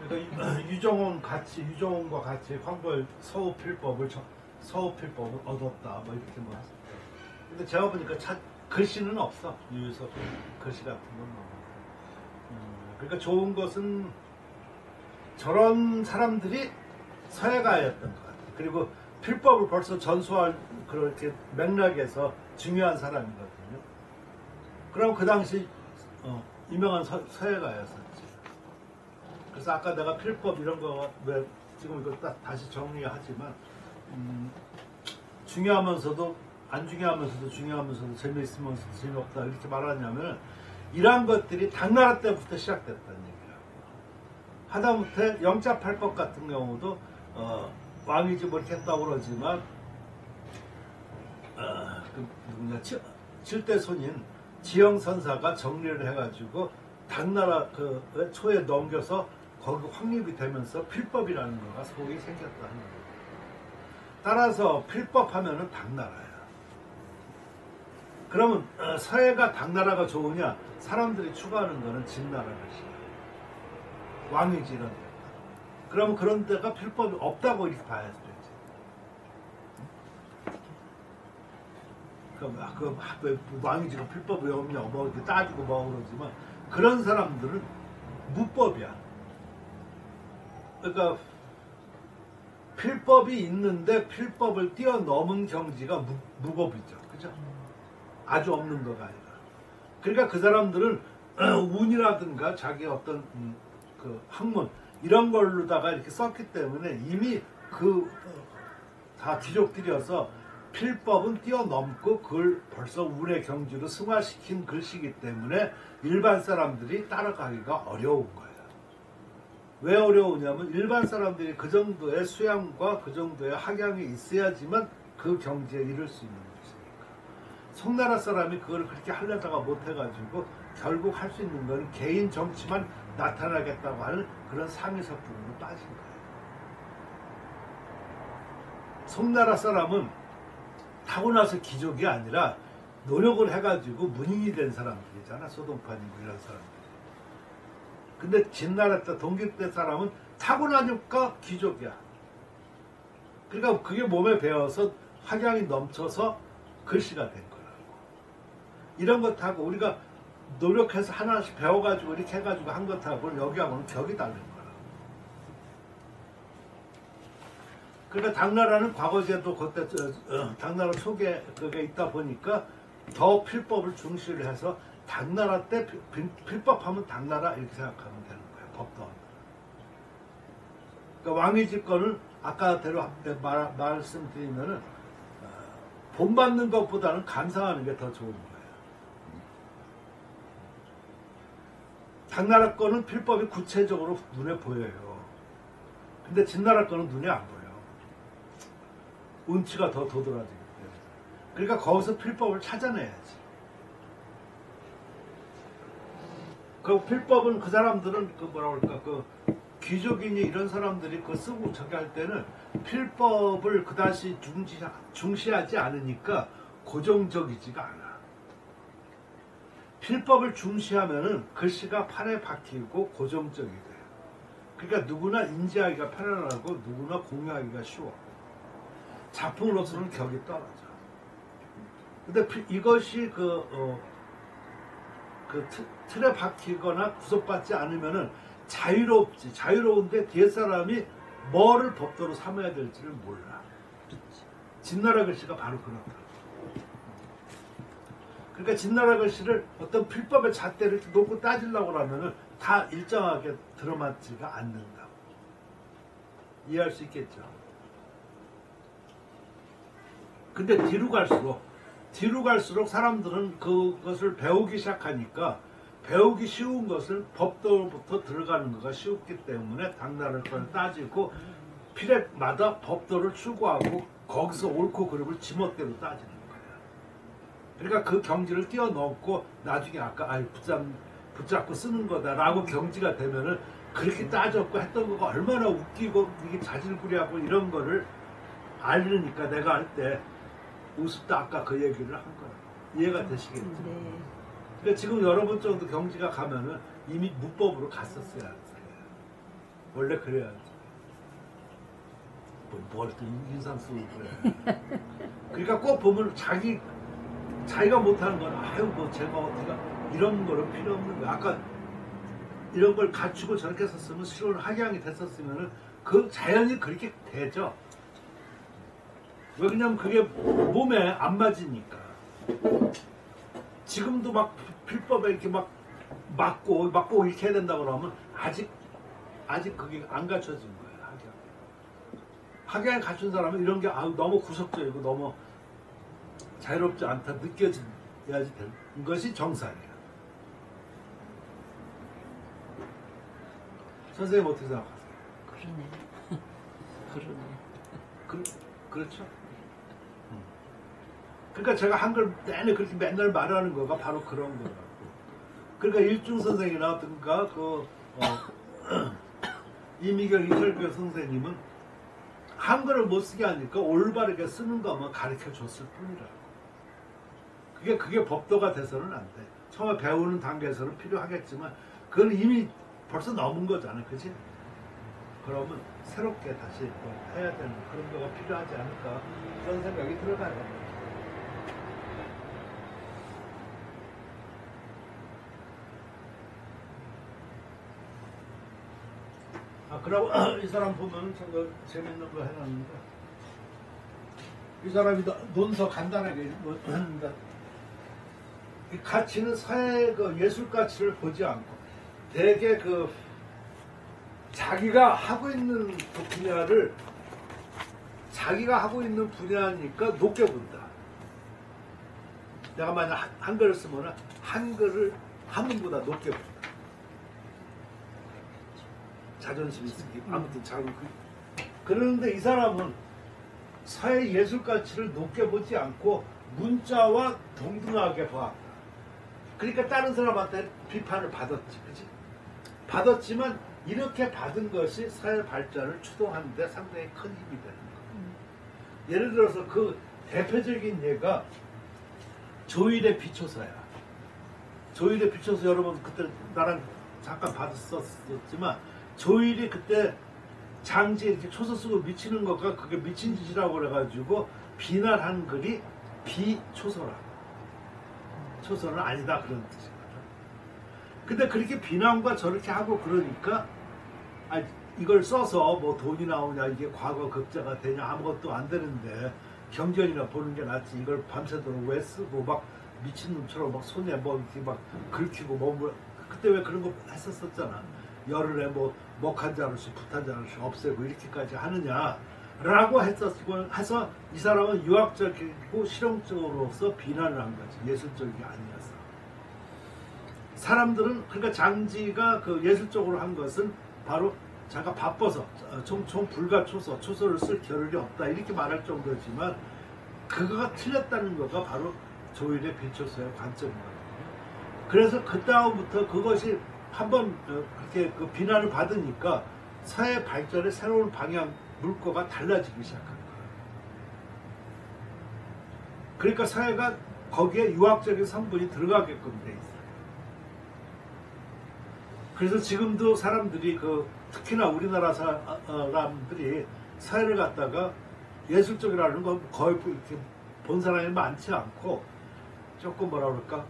그러니까 유정원과 같이 황보의 서우필법을 얻었다 뭐 이렇게 뭐. 근데 제가 보니까 글씨는 없어 유유석 글씨 같은 건. 그러니까 좋은 것은 저런 사람들이 서예가였던 것 같아요. 그리고 필법을 벌써 전수할 그렇게 맥락에서 중요한 사람이거든요. 그럼 그 당시 유명한 서예가였었지. 그래서 아까 내가 필법 이런 거 왜 지금 이거 다시 정리하지만 중요하면서도 안 중요하면서도 중요하면서도 재미있으면서도 재미없다 이렇게 말하냐면 이러한 것들이 당나라 때부터 시작됐다는 얘기야. 하다못해 영자팔법 같은 경우도 왕이지 뭐 이렇게 했다고 그러지만 그 누구냐 7대 손인 지영선사가 정리를 해가지고 당나라 그 초에 넘겨서 거기 확립이 되면서 필법이라는 거가 소위 생겼다는 거예요. 따라서 필법하면은 당나라야. 그러면 서해가 당나라가 좋으냐? 사람들이 추구하는 거는 진나라 것이야. 왕이지 이런 데가. 그러면 그런 데가 필법이 없다고 이렇게 봐야 되지. 왜 왕이지가 필법이 없냐 뭐 이렇게 따지고 뭐 그러지만 그런 사람들은 무법이야. 그러니까 필법이 있는데 필법을 뛰어넘은 경지가 무법이죠. 그죠? 아주 없는 거가 아니라. 그러니까 그 사람들은 운이라든가 자기 어떤 그 학문 이런 걸로다가 이렇게 썼기 때문에 이미 다 귀족들이어서 필법은 뛰어넘고 그걸 벌써 운의 경지로 승화시킨 글씨이기 때문에 일반 사람들이 따라가기가 어려운 거예요. 왜 어려우냐면 일반 사람들이 그 정도의 수양과 그 정도의 학양이 있어야지만 그 경지에 이를 수 있는 것이니까. 송나라 사람이 그걸 그렇게 하려다가 못해가지고 결국 할 수 있는 건 개인 정치만 나타나겠다고 하는 그런 상위석부로 빠진 거예요. 송나라 사람은 타고나서 귀족이 아니라 노력을 해가지고 문인이 된 사람들이잖아. 소동판이고 이런 사람들. 근데 진나라 때 동기 때 사람은 타고나니까 귀족이야. 그러니까 그게 몸에 배어서 학양이 넘쳐서 글씨가 된 거라고. 이런 것하고 우리가 노력해서 하나씩 배워가지고 이렇게 해가지고 한 것하고는 여기하고는 격이 다른 거라고. 그러니까 당나라는 과거제도 그때 당나라 초기에 그게 있다 보니까 더 필법을 중시를 해서 당나라 때 필법하면 당나라 이렇게 생각하면 되는 거예요. 법도. 그러니까 왕위 집권은 아까대로 말씀드리면은 본받는 것보다는 감상하는 게 더 좋은 거예요. 당나라 거는 필법이 구체적으로 눈에 보여요. 근데 진나라 거는 눈에 안 보여. 운치가 더 도드라지기 때문에. 그러니까 거기서 필법을 찾아내야지. 그 필법은 그 사람들은 그 뭐라 그럴까 그 귀족이니 이런 사람들이 그 쓰고 저기 할 때는 필법을 그다시 중시하지 않으니까 고정적이지가 않아. 필법을 중시하면은 글씨가 판에 박히고 고정적이 돼요. 그러니까 누구나 인지하기가 편안하고 누구나 공유하기가 쉬워. 작품으로서는 격이 떨어져. 근데 이것이 틀에 박히거나 구속받지 않으면은 자유롭지. 자유로운데 뒤에 사람이 뭐를 법도로 삼아야 될지를 몰라. 진나라 글씨가 바로 그렇다. 그러니까 진나라 글씨를 어떤 필법의 잣대를 놓고 따지려고 하면은 다 일정하게 들어맞지가 않는다. 이해할 수 있겠죠. 근데 뒤로 갈수록 사람들은 그것을 배우기 시작하니까 배우기 쉬운 것은 법도부터 들어가는 것가 쉽기 때문에 당나라 걸 따지고 필에마다 법도를 추구하고 거기서 옳고 그름을 지멋대로 따지는 거예요. 그러니까 그 경지를 뛰어넘고 나중에 아까 붙잡고 쓰는 거다라고 경지가 되면은 그렇게 따졌고 했던 거가 얼마나 웃기고 이게 자질구레하고 이런 거를 알으니까 내가 할 때 우습다 아까 그 얘기를 한 거야. 이해가 되시겠죠? 네. 그러니까 지금 여러분 정도 경지가 가면은 이미 문법으로 갔었어야 돼. 원래 그래야지. 뭘 또 인상 쓰고 그래. 그러니까 꼭 보면 자기가 못하는 건 아유 뭐 제가 어떻게 이런 거는 필요 없는 거야. 아까 이런 걸 갖추고 저렇게 썼으면 수요를 학양이 됐었으면은 그 자연히 그렇게 되죠. 왜냐면 그게 몸에 안 맞으니까. 지금도 막 필법에 이렇게 막 맞고 이렇게 해야 된다고 그러면 아직 그게 안 갖춰진 거예요. 학양. 학양에 갖춘 사람은 이런 게 너무 구석적이고 너무 자유롭지 않다 느껴야지 되는 것이 정상이에요. 선생님 어떻게 생각하세요? 그러네. 그렇죠? 그러니까 제가 한글 내내 그렇게 맨날 말하는 거가 바로 그런 거라고. 그러니까 일중 선생이라든가 이미경 이철교 선생님은 한글을 못 쓰게 하니까 올바르게 쓰는 것만 가르쳐 줬을 뿐이라고. 그게 법도가 돼서는 안 돼. 처음에 배우는 단계에서는 필요하겠지만 그건 이미 벌써 넘은 거잖아, 그치? 그러면 새롭게 다시 해야 되는 그런 거가 필요하지 않을까 그런 생각이 들어가요. 그러고 이 사람 보면 저 재밌는 거 해놨는데 이 사람이 논서 간단하게 했는데 이 가치는 사회 그 예술 가치를 보지 않고 되게 자기가 하고 있는 그 분야를 자기가 하고 있는 분야니까 높게 본다. 내가 만약 한글을 쓰면 한글을 한문보다 높게 본다. 자존심이 있으니 아무튼 그러는데 이 사람은 사회 예술 가치를 높게 보지 않고 문자와 동등하게 봐. 그러니까 다른 사람한테 비판을 받았지, 그치? 받았지만 이렇게 받은 것이 사회 발전을 추동하는 데 상당히 큰 힘이 되는 거예요. 예를 들어서 그 대표적인 예가 조일의 비초서야. 조일의 비초서 여러분 그때 나랑 잠깐 받았었지만 조일이 그때 장지에 이렇게 초서 쓰고 미치는 것과 그게 미친 짓이라고 그래가지고 비난한 글이 비초서라. 초서는 아니다 그런 뜻이거든. 근데 그렇게 비난과 저렇게 하고 그러니까 이걸 써서 뭐 돈이 나오냐 이게 과거 극자가 되냐 아무것도 안 되는데 경전이나 보는 게 낫지 이걸 밤새도록 왜 쓰고 막 미친놈처럼 막 손에 뭐 이렇게 막 긁히고 뭐 그때 왜 그런 거 했었었잖아. 열흘에 뭐 먹한 자루씩 붓한 자루씩 없애고 이렇게까지 하느냐라고 해서 이 사람은 유학적이고 실용적으로서 비난을 한 거지. 예술적인 게 아니었어. 사람들은 그러니까 장지가 그 예술적으로 한 것은 바로 자기가 바빠서 총 불가초서 초서를 쓸 겨를이 없다 이렇게 말할 정도지만 그거가 틀렸다는 거가 바로 조일의 비초서의 관점인 거예요. 그래서 그 다음부터 그것이 한번 그렇게 그 비난을 받으니까 사회 발전의 새로운 방향, 물꼬가 달라지기 시작한 거예요. 그러니까 사회가 거기에 유학적인 성분이 들어가게끔 돼 있어요. 그래서 지금도 사람들이 특히나 우리나라 사람들이 사회를 갖다가 예술적이라는 건 거의 이렇게 본 사람이 많지 않고 조금 뭐라 그럴까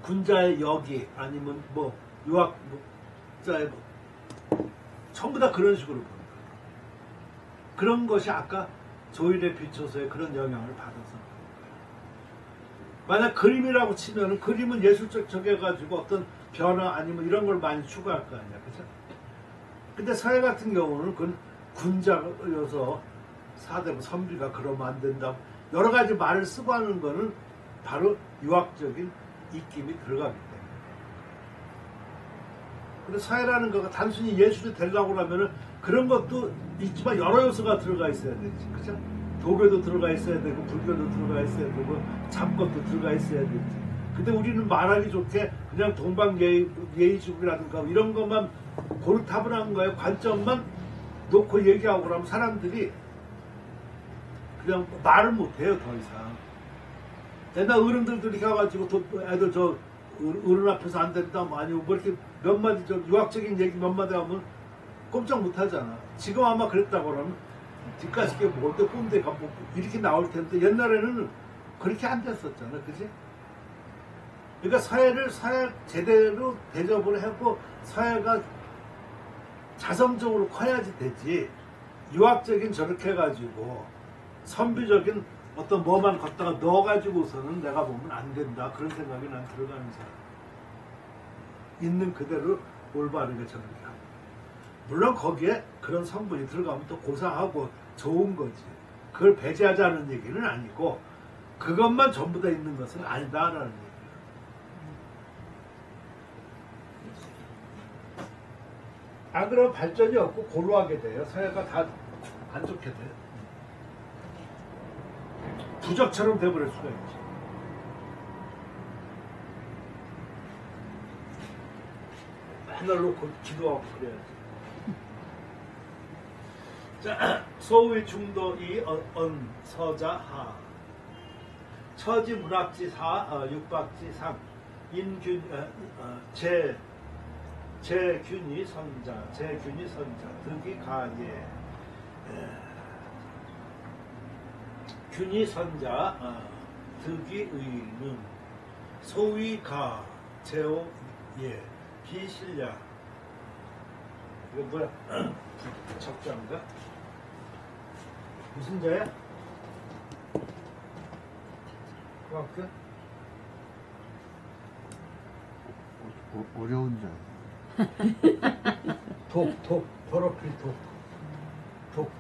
군자의 역이 아니면 뭐 유학자의 전부 다 그런 식으로 보는 거예요. 그런 것이 아까 조일의 비초소에 그런 영향을 받아서 만약 그림이라고 치면은 그림은 예술적 적해가지고 어떤 변화 아니면 이런 걸 많이 추구할 거 아니야, 그죠? 근데 사회 같은 경우는 그건 군자여서 사대부 선비가 그러면 안 된다. 여러 가지 말을 쓰고 하는 거는 바로 유학적인 입김이 들어가기 때문에. 근데 사회라는 거가 단순히 예술이 되려고 하면은 그런 것도 있지만 여러 요소가 들어가 있어야 되지, 그죠? 도교도 들어가 있어야 되고 불교도 들어가 있어야 되고 잡것도 들어가 있어야 되지. 근데 우리는 말하기 좋게 그냥 동방예의지국이라든가 이런 것만 고루타분한 거에 관점만 놓고 얘기하고 그러면 사람들이 그냥 말을 못해요, 더 이상. 옛날 어른들도 이렇게 가가지고 애들 저 어른 앞에서 안 된다 뭐 아니고 뭐 이렇게 몇 마디 저 유학적인 얘기 몇 마디 하면 꼼짝 못 하잖아. 지금 아마 그랬다고 그러면 뒷가시게 뭔데 꼰대가 뭐 이렇게 나올 텐데 옛날에는 그렇게 안 됐었잖아, 그지? 그러니까 사회를 제대로 대접을 하고 사회가 자성적으로 커야지 되지. 유학적인 저렇게 해가지고 선비적인 어떤 뭐만 갖다가 넣어가지고서는 내가 보면 안 된다. 그런 생각이 난 들어가는 사람. 있는 그대로 올바르게 저렇게 하고. 물론 거기에 그런 성분이 들어가면 또 고상하고 좋은 거지. 그걸 배제하자는 얘기는 아니고 그것만 전부 다 있는 것은 아니다라는 얘기예요. 안 그러면 발전이 없고 고루하게 돼요. 사회가 다 안 좋게 돼요. 부적처럼 돼버릴 수가 있지. 맨날 놓고 기도하고 그래야지. 자, 소위 중도이 언서자하 처지 문학지사 육박지상 인균 제균이 선자 득이 가예 균이 선자 득이 의는 소위 가 제오 예 비실야 이거 뭐야 적자인가 무슨 자야? 그만큼 어려운 자. 더럽힐 독.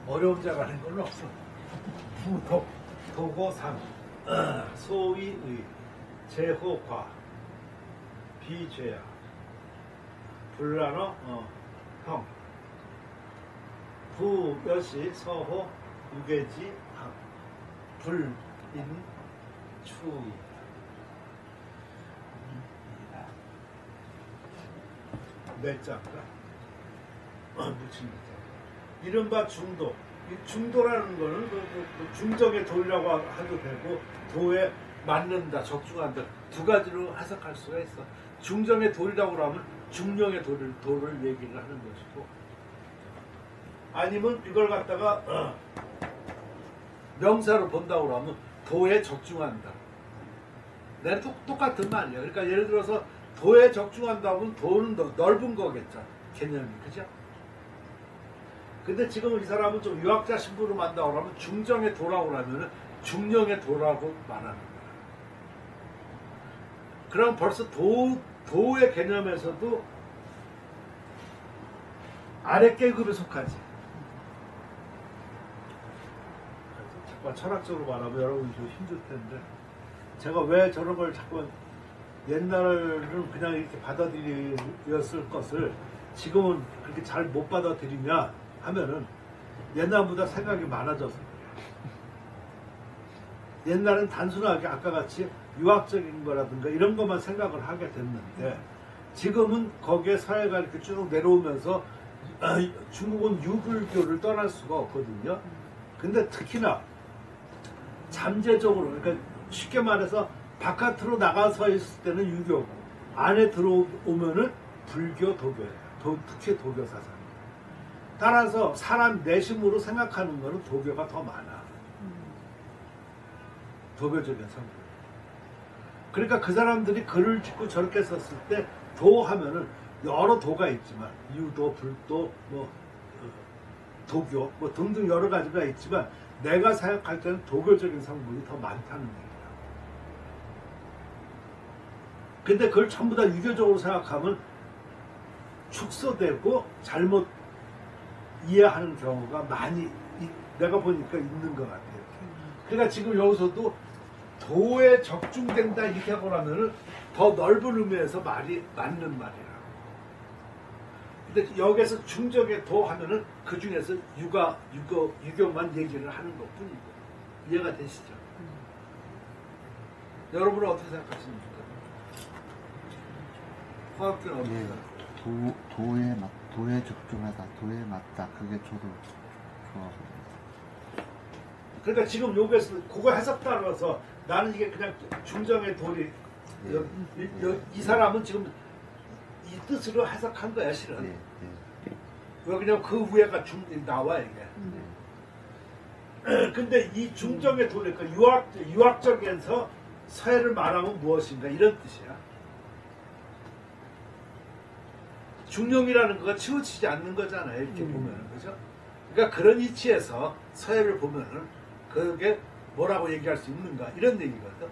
어려운 자라는 건 없어. 도고상, 소위의, 제호과, 비죄야, 불란어, 형, 부여시, 서호, 유계지, 학, 불인, 추위. 몇 자인가? 묻힌 자. 이른바 중도. 이 중도라는 거는 중정의 도리라고 하도 되고 도에 맞는다, 적중한다 두 가지로 해석할 수가 있어. 중정의 도리라고 하면 중령의 도를 얘기를 하는 것이고 아니면 이걸 갖다가 명사로 본다고 하면 도에 적중한다. 내가 똑같은 말이야. 그러니까 예를 들어서 도에 적중한다면 도는 넓은 거겠죠. 개념이. 그죠? 근데 지금 이 사람은 좀 유학자 신부로 만다고 하면 중정의 도라고 하면 중령의 도라고 말하는 거야. 그럼 벌써 도의 개념에서도 아래 계급에 속하지. 자꾸 철학적으로 말하면 여러분이 좀 힘들 텐데 제가 왜 저런 걸 자꾸 옛날에는 그냥 이렇게 받아들였을 것을 지금은 그렇게 잘 못 받아들이냐 하면은 옛날보다 생각이 많아져서 옛날엔 단순하게 아까 같이 유학적인 거라든가 이런 것만 생각을 하게 됐는데 지금은 거기에 사회가 이렇게 쭉 내려오면서 중국은 유불교를 떠날 수가 없거든요. 근데 특히나 잠재적으로, 그러니까 쉽게 말해서 바깥으로 나가서 있을 때는 유교고 안에 들어오면은 불교, 도교예요. 특히 도교 사상입니다. 따라서 사람 내심으로 생각하는 거는 도교가 더 많아. 도교적인 성격. 그러니까 그 사람들이 글을 짓고 저렇게 썼을 때 도 하면은 여러 도가 있지만 유도, 불도, 뭐 도교, 뭐 등등 여러 가지가 있지만 내가 생각할 때는 도교적인 성분이 더 많다는 얘기야. 근데 그걸 전부 다 유교적으로 생각하면 축소되고 잘못 이해하는 경우가 많이 내가 보니까 있는 것 같아요. 그러니까 지금 여기서도 도에 적중된다 이렇게 하고 나면은 더 넓은 의미에서 말이 맞는 말이라고. 근데 여기에서 중적의 도 하면은 그 중에서 유교만 얘기를 하는 것 뿐이고. 이해가 되시죠? 여러분은 어떻게 생각하십니까? 화학교는 어떻게 예, 생각하세요? 도에 적중하다, 도에 맞다. 그게 저도 좋아합니다. 그러니까 지금 여기에서 그거 해석 따라서 나는 이게 그냥 중정의 도리 이 사람은 지금 이 뜻으로 해석한 거야 실은. 예, 왜 그냥 그 위에가 나와 이게. 근데 이 중정의 도리 그러니까 유학적에서 서해를 말하면 무엇인가 이런 뜻이야. 중용이라는 거가 치우치지 않는 거잖아요. 이렇게 보면은 그죠? 그러니까 그런 이치에서 서해를 보면은 그게 뭐라고 얘기할 수 있는가 이런 얘기거든.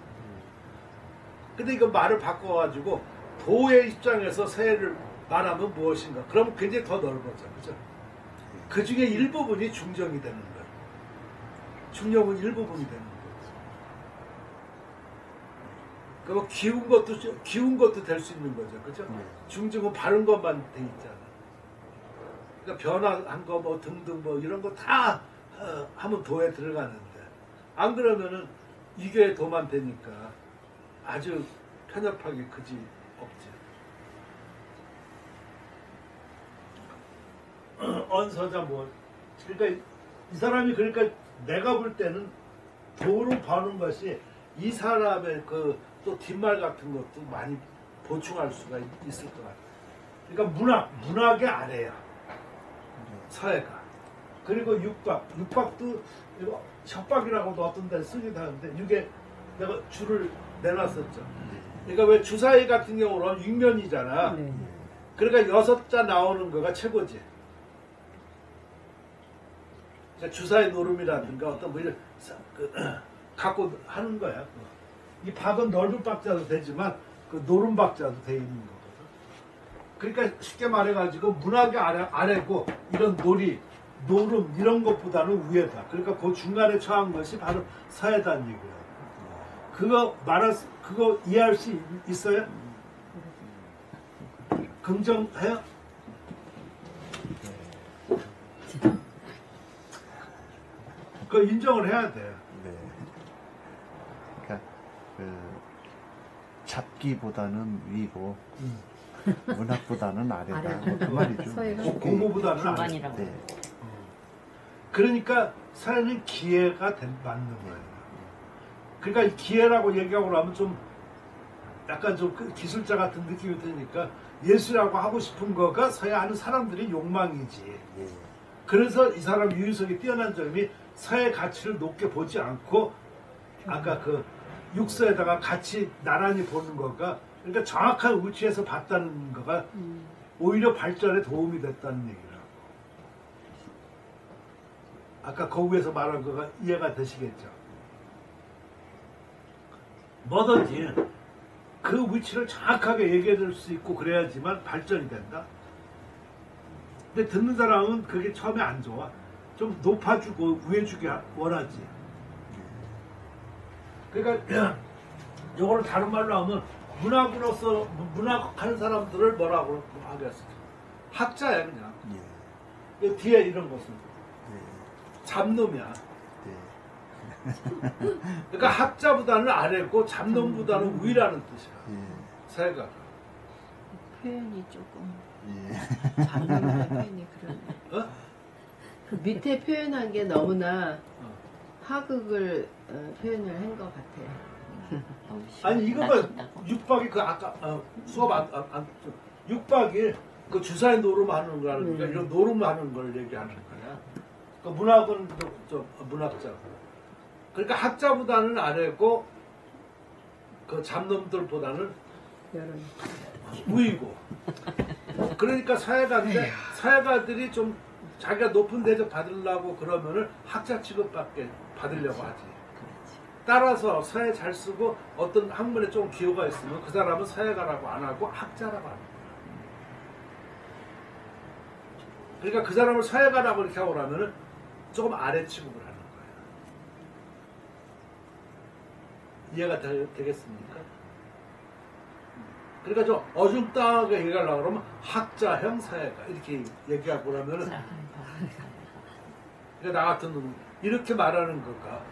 근데 이거 말을 바꿔가지고 도의 입장에서 서해를 말하면 무엇인가? 그러면 굉장히 더 넓어져, 그죠? 그 중에 일부분이 중정이 되는 거야. 중용은 일부분이 되는 거지. 그럼 기운 것도 될 수 있는 거죠, 그죠? 중정은 바른 것만 돼 있잖아. 그러니까 변화한 거 뭐 등등 뭐 이런 거 다 하면 도에 들어가는데 안 그러면은 이게 도만 되니까 아주 편협하게 그지 없지. 언서자 뭐 그러니까 이 사람이 그러니까 내가 볼 때는 도로 버는 것이 이 사람의 그 또 뒷말 같은 것도 많이 보충할 수가 있을 것 같아. 그러니까 문학의 아래야 사회가. 그리고 육박도 이거 협박이라고도 어떤 데 쓰기도 하는데 이게 내가 줄을 내놨었죠. 그러니까 왜 주사위 같은 경우는 육면이잖아. 그러니까 6자 나오는 거가 최고지. 그러니까 주사위 노름이라든가 어떤 뭐 이런 갖고 하는 거야. 이 박은 넓은 박자도 되지만 그 노름 박자도 돼 있는 거거든. 그러니까 쉽게 말해가지고 문학의 아래고 이런 노름 이런 것보다는 위에다. 그러니까 그 중간에 처한 것이 바로 서해다는 얘기야. 그거 이해할 수 있어요? 긍정해요? 그거 인정을 해야 돼. 네. 그러니까 잡기보다는 위고 문학보다는 아래다. 뭐 그 말이죠. 공부보다는 중간이라고. 네. 그러니까 사회는 기회가 맞는 거예요. 그러니까 이 기회라고 얘기하고 나면 좀 약간 좀 기술자 같은 느낌이 드니까 예술이라고 하고 싶은 거가 서야 하는 사람들의 욕망이지. 그래서 이 사람 유유석이 뛰어난 점이 서의 가치를 높게 보지 않고 아까 그 육서에다가 같이 나란히 보는 거가 그러니까 정확한 위치에서 봤다는 거가 오히려 발전에 도움이 됐다는 얘기라고. 아까 거기에서 말한 거가 이해가 되시겠죠? 뭐든지 그 위치를 정확하게 얘기해 줄 수 있고 그래야지만 발전이 된다. 근데 듣는 사람은 그게 처음에 안 좋아. 좀 높아주고 위에 주기 원하지. 그러니까 요거를 다른 말로 하면 문학으로서 문학하는 사람들을 뭐라고 하겠어? 학자야 그냥. 이 뒤에 이런 것은 잡놈이야. 그러니까 학자보다는 아래고 잡놈보다는 위라는 뜻이야. 사회가. 표현이 조금 예. 장르의 표현이 그러네. 어? 그 밑에 표현한 게 너무나 어. 하극을 표현을 한 것 같아. 너무 심하게 아니 이거 봐 낮춘다고? 6박이 그 아까 수업 안 6박이 그 주사위 노름하는 거라니까 이런 노름하는 걸 얘기하는 거야. 그 문학은 저 문학자. 그러니까 학자보다는 아래고 그 잡놈들보다는 여름. 위고. 그러니까 사회가인데 사회가들이 좀 자기가 높은 대접 받으려고 그러면은 학자 취급받게 받으려고 하지. 그렇지. 따라서 사회 잘 쓰고 어떤 학문에 좀 기호가 있으면 그 사람은 사회가라고 안 하고 학자라고 하는 거야. 그러니까 그 사람을 사회가라고 이렇게 하고 나면은 조금 아래 취급을 하는 거예요. 이해가 되겠습니까? 그러니까 좀 어중따하게 얘기하려고 그러면 학자형 사회가 이렇게 얘기하고 그러면은 그러니까 나 같은 놈은 이렇게 말하는 거가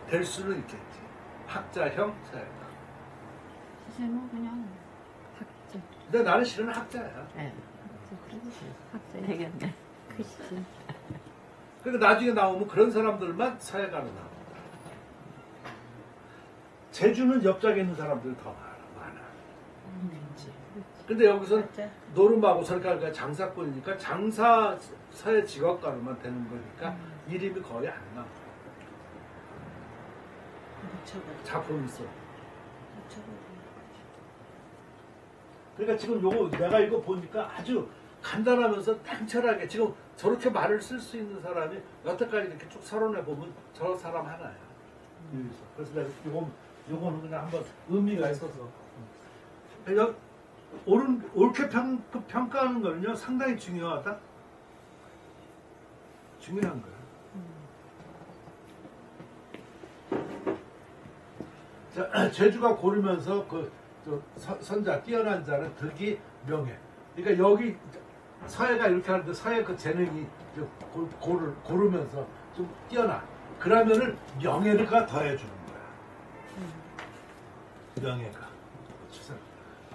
될 수는 있겠지. 학자형 사회가. 선생님은 그냥 학자. 근데 나는 실은 학자야. 네. 학자 되겠네. 글씨. 그러니까 나중에 나오면 그런 사람들만 사회가로 나온다. 제주는 옆장에 있는 사람들이 더 많아. 근데 여기서는 맞아. 노름하고 설가가 장사꾼이니까 장사 사회 직업가로만 되는 거니까 이름이 거의 안 나와. 묻혀버려. 작품이 있어. 묻혀버려. 그러니까 지금 요거 내가 이거 보니까 아주 간단하면서 당철하게 지금 저렇게 말을 쓸 수 있는 사람이 여태까지 이렇게 쭉 서론해 보면 저 사람 하나야. 여기서. 그래서 내가 요거는 그냥 한번 의미가 있어서. 그러니까 옳게 평가하는 거는요 상당히 중요하다. 중요한 거야. 자, 제주가 고르면서 선자 뛰어난 자는 덕이 명예. 그러니까 여기 사회가 이렇게 하는데 사회 그 재능이 고르면서 좀 뛰어나. 그러면은 명예가 더해주는 거야. 명예가.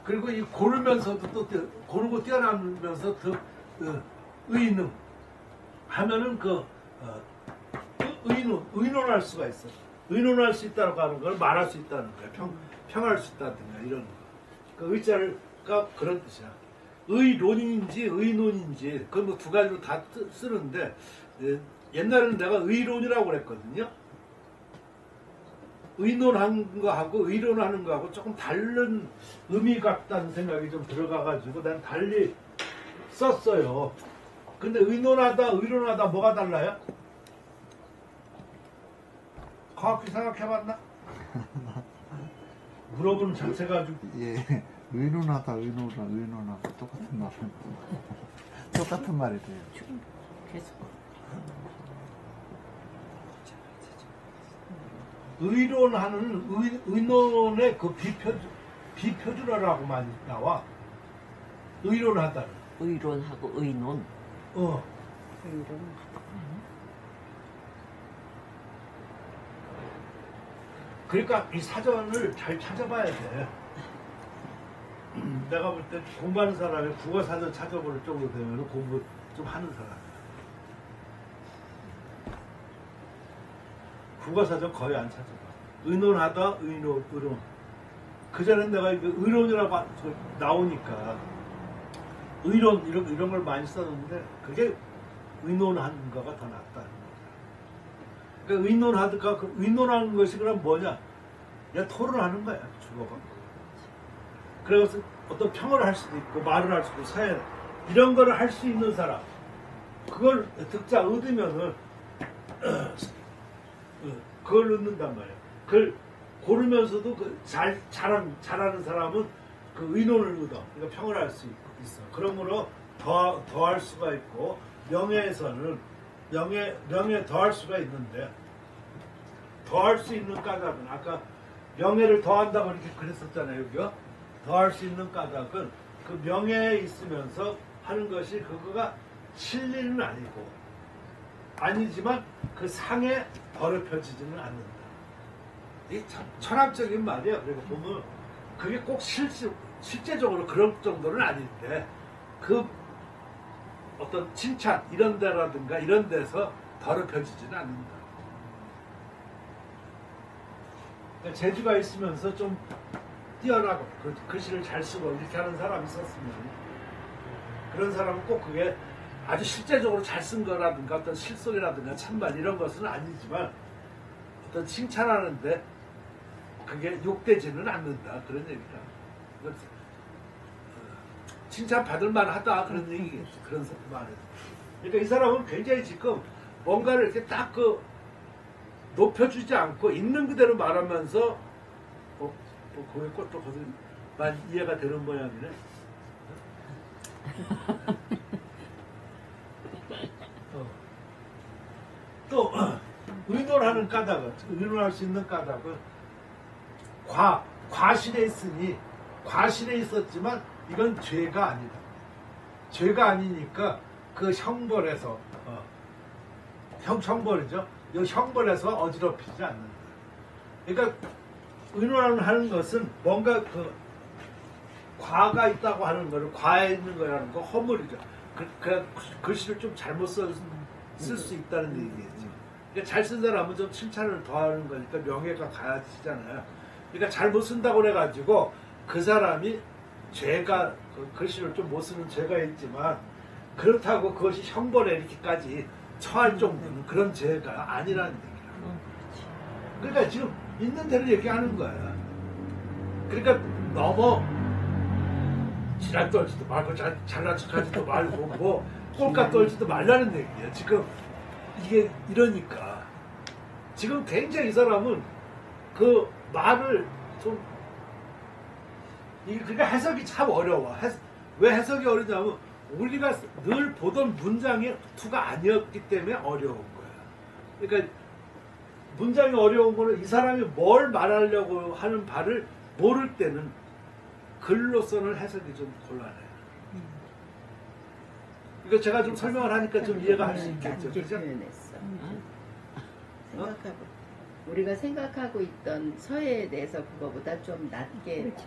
그리고 이 고르면서도 또 고르고 뛰어나면서 더 의능 하면은 의논할 수가 있어. 의논할 수 있다고 하는 걸 말할 수 있다는 거야. 평할 수 있다든가 이런 거. 그 의자가 그런 뜻이야. 의론인지 의논인지 그건 뭐 두 가지로 다 쓰는데 옛날에는 내가 의론이라고 그랬거든요. 의논하는 거하고 의론하는 거하고 조금 다른 의미 같다는 생각이 좀 들어가가지고 난 달리 썼어요. 근데 의논하다 의론하다 뭐가 달라요? 정확히 생각해봤나? 물어보는 자체가 아주 예. 의논하다 의논하고 똑같은 말 똑같은 말이 돼요. 계속. 의론하는 의논의 그 비표준어라고 많이 나와. 의론하다는. 의론하고 의논. 이런. 그러니까 이 사전을 잘 찾아봐야 돼. 내가 볼 때 공부하는 사람이 국어 사전 찾아볼 정도 되면 공부 좀 하는 사람이야. 국어 사전 거의 안 찾아봐. 의논하다 의론. 그 전에 내가 이거 의론이라고 나오니까 의론 이런 걸 많이 썼는데 그게 의논하는 거가 더 낫다는 거야. 그러니까 의논하다가 그 의논하는 것이 그럼 뭐냐? 그냥 토론하는 거야. 주고받고. 그래서 어떤 평을 할 수도 있고 말을 할 수도 있고 사회 이런 거를 할 수 있는 사람 그걸 득자 얻으면은 그걸 얻는단 말이야. 그걸 고르면서도 잘하는 사람은 그 의논을 얻어. 그러니까 평을 할 수 있어. 그러므로 더할 수가 있고 명예에서는 명예 더할 수가 있는데 더할 수 있는 까닭은 아까 명예를 더한다고 이렇게 그랬었잖아요. 여기요. 더할 수 있는 까닭은 그 명예에 있으면서 하는 것이 그거가 실리는 아니고 아니지만 그 상에 더럽혀지지는 않는다. 이 철학적인 말이야. 그리고 보면 그게 꼭 실제적으로 그런 정도는 아닌데 그 어떤 칭찬 이런 데라든가 이런 데서 더럽혀지지는 않는다. 그러니까 재주가 있으면서 좀 뛰어나고 글씨를 잘 쓰고 이렇게 하는 사람이 있었으면 그런 사람은 꼭 그게 아주 실제적으로 잘 쓴 거라든가 어떤 실속이라든가 찬반 이런 것은 아니지만 어떤 칭찬하는데 그게 욕되지는 않는다 그런 얘기다. 칭찬 받을 만하다 그런 얘기겠지. 그런 말에. 그러니까 이 사람은 굉장히 지금 뭔가를 이렇게 딱 그 높여주지 않고 있는 그대로 말하면서 고개 꼴도 거듭만 이해가 되는 모양이네. 또 의논하는 까닭은 의논할 수 있는 까닭은 과실에 있으니 과실에 있었지만 이건 죄가 아니다. 죄가 아니니까 그 형벌에서 형벌이죠. 이 형벌에서 어지럽히지 않는다. 그러니까 의논하는 것은 뭔가 그 과가 있다고 하는 거를 과에 있는 거라는 거 허물이죠. 그 글씨를 좀 잘못 쓸 수 있다는 얘기겠죠. 그러니까 잘 쓴 사람은 좀 칭찬을 더하는 거니까 명예가 가야지잖아요. 그러니까 잘못 쓴다고 그래가지고 그 사람이 죄가 그 글씨를 좀 못 쓰는 죄가 있지만 그렇다고 그것이 형벌에 이렇게까지 처할 정도는 그런 죄가 아니라는 얘기야. 그러니까 지금 있는 대로 얘기하는 거야. 그러니까 너무 지랄 떨지도 말고 잘난 척하지도 말고 뭐 꼴깍 떨지도 말라는 얘기야. 지금 이게 이러니까 지금 굉장히 이 사람은 그 말을 좀 그러니까 해석이 참 어려워. 왜 해석이 어렵냐면 우리가 늘 보던 문장의 투가 아니었기 때문에 어려운 거야. 그러니까 문장이 어려운 거는 이 사람이 뭘 말하려고 하는 바를 모를 때는 글로서는 해석이 좀 곤란해요. 그러니까 제가 좀 설명을 하니까 좀 이해가 할 수 있겠죠. 낮게 그죠? 표현했어. 생각하고 우리가 생각하고 있던 서예에 대해서 그거보다 좀 낮게. 그렇죠.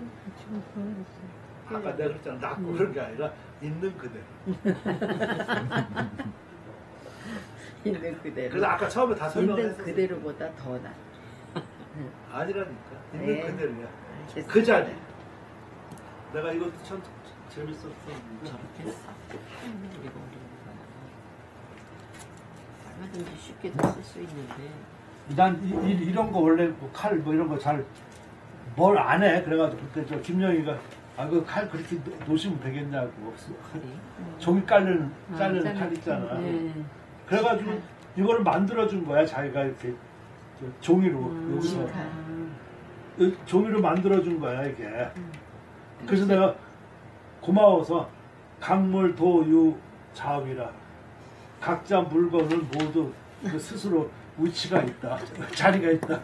아까 내가 그랬잖아. 낮고 그런 게 아니라 있는 그대로. 있는 그대로. 그래서 아까 처음에 다 있는 설명했어. 그대로보다 더 낮. 아니라니까. 있는 네. 그대로야. 알겠습니다. 그 자리. 내가 이것도 참 재밌었어. 저렇게 싹 그리고 얼마든지 쉽게 쓸 수 있는데 난 이런 거 원래 뭐 칼 뭐 이런 거 잘 뭘 안 해. 그래가지고 그때 저 김영희가 그 칼 그렇게 놓으시면 되겠냐고. 칼이 종이 자르는 칼 있잖아. 네. 그래가지고 이걸 만들어준 거야. 자기가 이렇게 저 종이로 여기서 칼. 종이로 만들어준 거야 이게. 그래서 내가 고마워서 강물 도유 자업이라 각자 물건을 모두 그 스스로 위치가 있다, 자리가 있다.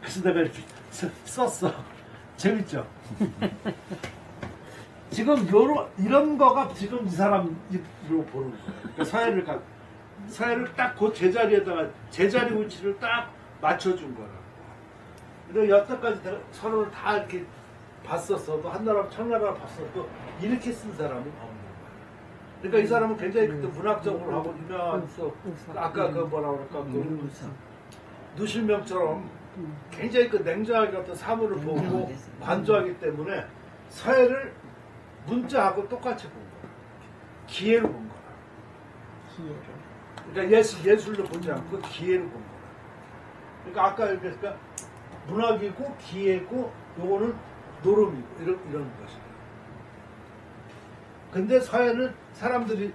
그래서 내가 이렇게 썼어. 재밌죠? 지금 이런 거가 지금 이 사람으로 보는 거야. 그러니까 서예를 딱 그 제자리에다가 제자리 위치를 딱 맞춰준 거라고. 근데 여태까지 서로를 다 이렇게 봤었어도 한나라 청나라 봤어도 이렇게 쓴 사람은 없는 거야. 그러니까 이 사람은 굉장히 그때 문학적으로 하고 유명한 아까 그 뭐라 그럴까 그 누실명처럼 굉장히 그 냉정하게 어떤 사물을 보고 관조하기 때문에 서예를 문자하고 똑같이 본 거야. 기회를 본 거야. 기회로. 그러니까 예술로 보지 않고 기회를 본 거야. 그러니까 아까 얘기했으니까 문학이고 기회고 요거는 노름이고 이런 것이다. 근데 서예는 사람들이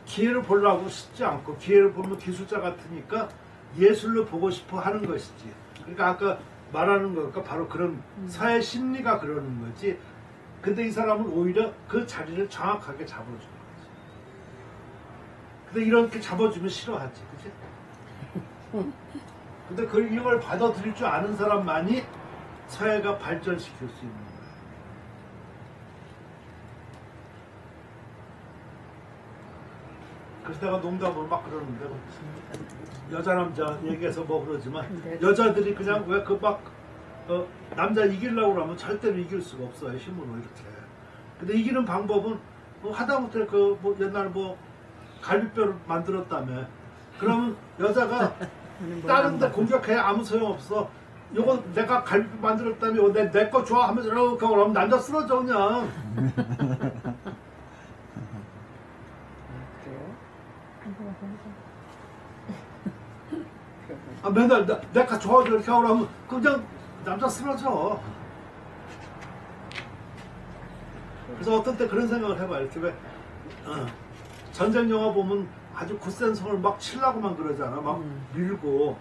기회를 보려고 싶지 않고 기회를 보면 기술자 같으니까 예술로 보고 싶어 하는 것이지. 그러니까 아까 말하는 거니까 바로 그런 서예 심리가 그러는 거지. 근데 이 사람은 오히려 그 자리를 정확하게 잡아주는 거지. 근데 이렇게 잡아주면 싫어하지, 그치? 근데 이걸 받아들일 줄 아는 사람만이 서예가 발전시킬 수 있는 거야. 그래서 내가 농담으로 막 그러는데 여자 남자 얘기해서 뭐 그러지만 여자들이 그냥 왜 그 막 남자 이기려고 그러면 절대로 이길 수가 없어요. 힘으로 이렇게. 근데 이기는 방법은 뭐 하다못해 뭐 옛날 뭐 갈비뼈를 만들었다며. 그러면 여자가 다른 데 공격해 아무 소용없어. 요거 내가 갈비 만들었다며 내 거 좋아하면서 이렇게 그러면 남자 쓰러져 그냥. 그래요? 아, 맨날 내가 좋아하죠 이렇게 하고 하면 그냥 남자 쓰러져. 그래서 어떤 때 그런 생각을 해봐요. 이렇게 왜 전쟁 영화 보면 아주 굳센 성을 막 치려고만 그러잖아. 막 밀고.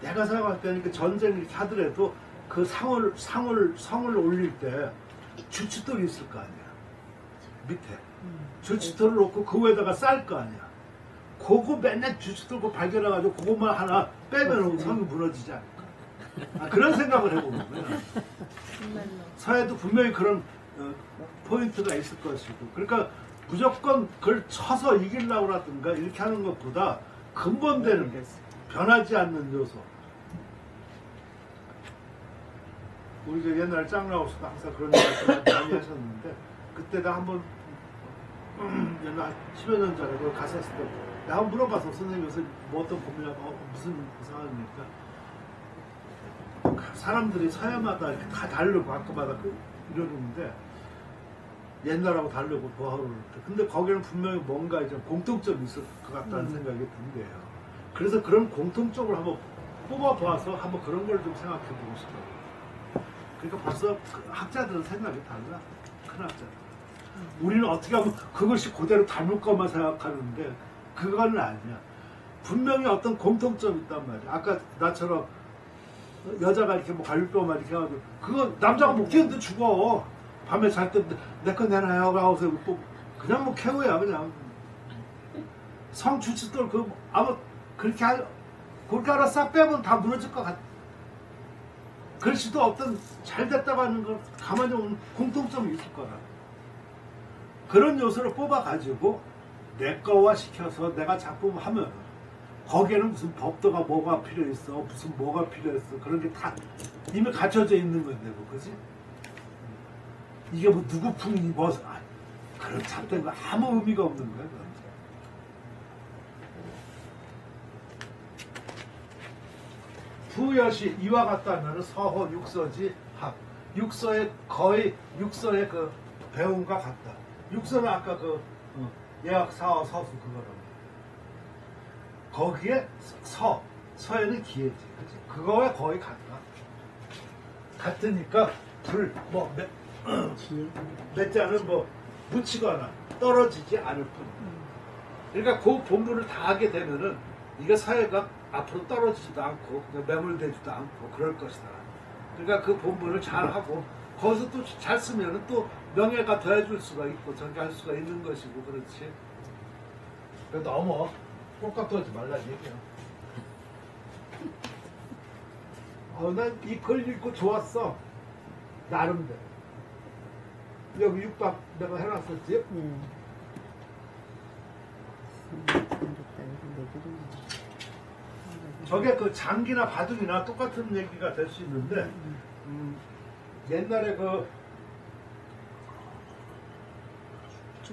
내가 생각할 때는 그 전쟁 이렇게 하더라도 그 성을 올릴 때 주춧돌이 있을 거 아니야. 밑에. 주춧돌을 놓고 그 위에다가 쌀 거 아니야. 그거 맨날 주춧돌고 발견해가지고 그것만 하나 빼면 성이 무너지지 않을까. 아, 그런 생각을 해보는 거야. 정말로. 사회도 분명히 그런 포인트가 있을 것이고. 그러니까 무조건 그걸 쳐서 이기려고 하든가 이렇게 하는 것보다 근본되는 변하지 않는 요소. 우리 저 옛날 짱나우스도 항상 그런 얘기 많이 하셨는데 그때 나 한번 옛날 10여 년 전에 그걸 갔었을 때 내가 한번 물어봐서 선생님 요새 뭐 어떤 고민하고 무슨 상황입니까? 사람들이 서야마다 이렇게 다 다르고 각마다 이러는데 옛날하고 다르고 뭐하고 그럴 때 근데 거기는 분명히 뭔가 이제 공통점이 있을 것 같다는 생각이 든대요. 그래서 그런 공통점을 한번 뽑아봐서 한번 그런 걸 좀 생각해 보고 싶어요. 그러니까 벌써 그 학자들은 생각이 달라. 큰 학자들. 우리는 어떻게 하면 그것이 그대로 닮을 것만 생각하는데 그건 아니야. 분명히 어떤 공통점이 있단 말이야. 아까 나처럼 여자가 이렇게 뭐 갈비뼈만 이렇게 해가지고 그거 남자가 못 키우는데 죽어. 밤에 잘 때 내 거 내놔요 하고서 또 그냥 뭐 캐우야 그냥. 성 주춧돌 그 아무 그렇게 알아 싹 빼면 다 무너질 것 같아. 글씨도 어떤 잘 됐다고 하는 걸 가만히 보면 공통점이 있을 거라. 그런 요소를 뽑아가지고 내 거화 시켜서 내가 작품 하면 거기에는 무슨 법도가 뭐가 필요했어 무슨 뭐가 필요했어 그런 게 다 이미 갖춰져 있는 건데 뭐 그지? 이게 뭐 누구 풍 입어서 그런 잡된 거 아무 의미가 없는 거야. 그건. 부여시 이와 같다면 서호 육서지 합. 육서의 거의 육서의 그 배움과 같다. 육서는 아까 그 예학 사어 서수 그거라고. 거기에 서에는 기회지, 그치? 그거에 거의 같다. 같으니까 몇 자는 뭐 묻히거나 떨어지지 않을 뿐. 그러니까 그 본문을 다 하게 되면은 이게 사회가 앞으로 떨어지지도 않고 매몰되지도 않고 그럴 것이다. 그러니까 그 본문을 잘 하고 거기서 또 잘 쓰면은 또 명예가 더해줄 수가 있고 전개할 수가 있는 것이고 그렇지. 그래도 너무 꼴깍도 하지 말라는 얘기야. 난 이 글 읽고 좋았어. 나름대로. 여기 육박 내가 해놨었지? 저게 그 장기나 바둑이나 똑같은 얘기가 될 수 있는데 옛날에 그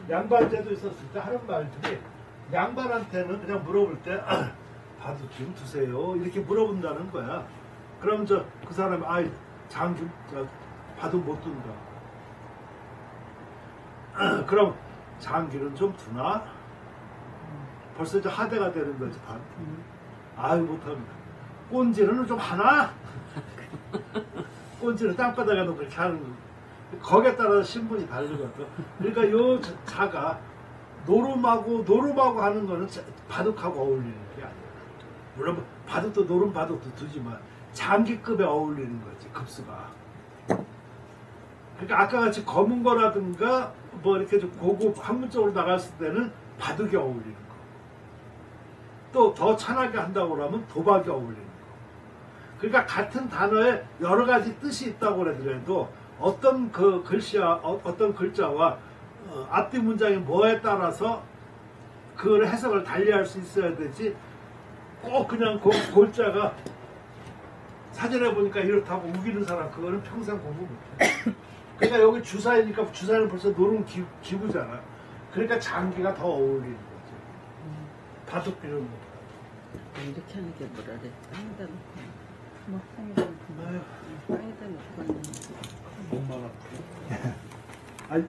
양반제도 있었을 때 하는 말들이 양반한테는 그냥 물어볼 때 바둑 좀 두세요 이렇게 물어본다는 거야. 그럼 그 사람이 장기 바둑 못 둔다. 그럼 장기는 좀 두나? 벌써 이제 하대가 되는 거지. 못합니다. 꼰지는 좀 하나? 꼰지는 땅바닥에 놓고 그렇게 하는 거. 거기에 따라서 신분이 다르거든. 그러니까 요 자가 노름하고 하는 거는 바둑하고 어울리는 게 아니야. 물론 바둑도 노름 바둑도 두지만 장기급에 어울리는 거지 급수가. 그러니까 아까 같이 검은 거라든가 뭐 이렇게 좀 고급 학문적으로 나갔을 때는 바둑이 어울리는 거. 또 더 찬하게 한다고 그러면 도박이 어울리는 거. 그러니까 같은 단어에 여러 가지 뜻이 있다고 그러더라도 어떤 그 글씨와 어떤 글자와 앞뒤 문장이 뭐에 따라서 그 해석을 달리할 수 있어야 되지 꼭 그냥 그 골자가 사전에 보니까 이렇다고 우기는 사람 그거는 평생 공부 못해. 그러니까 여기 주사위니까 주사위는 벌써 노름 기구잖아. 그러니까 장기가 더 어울리는 거지. 바둑 비는 거. 이렇게 하는 게 뭐라 그래. 땅에다 놓고. 뭐, 하여간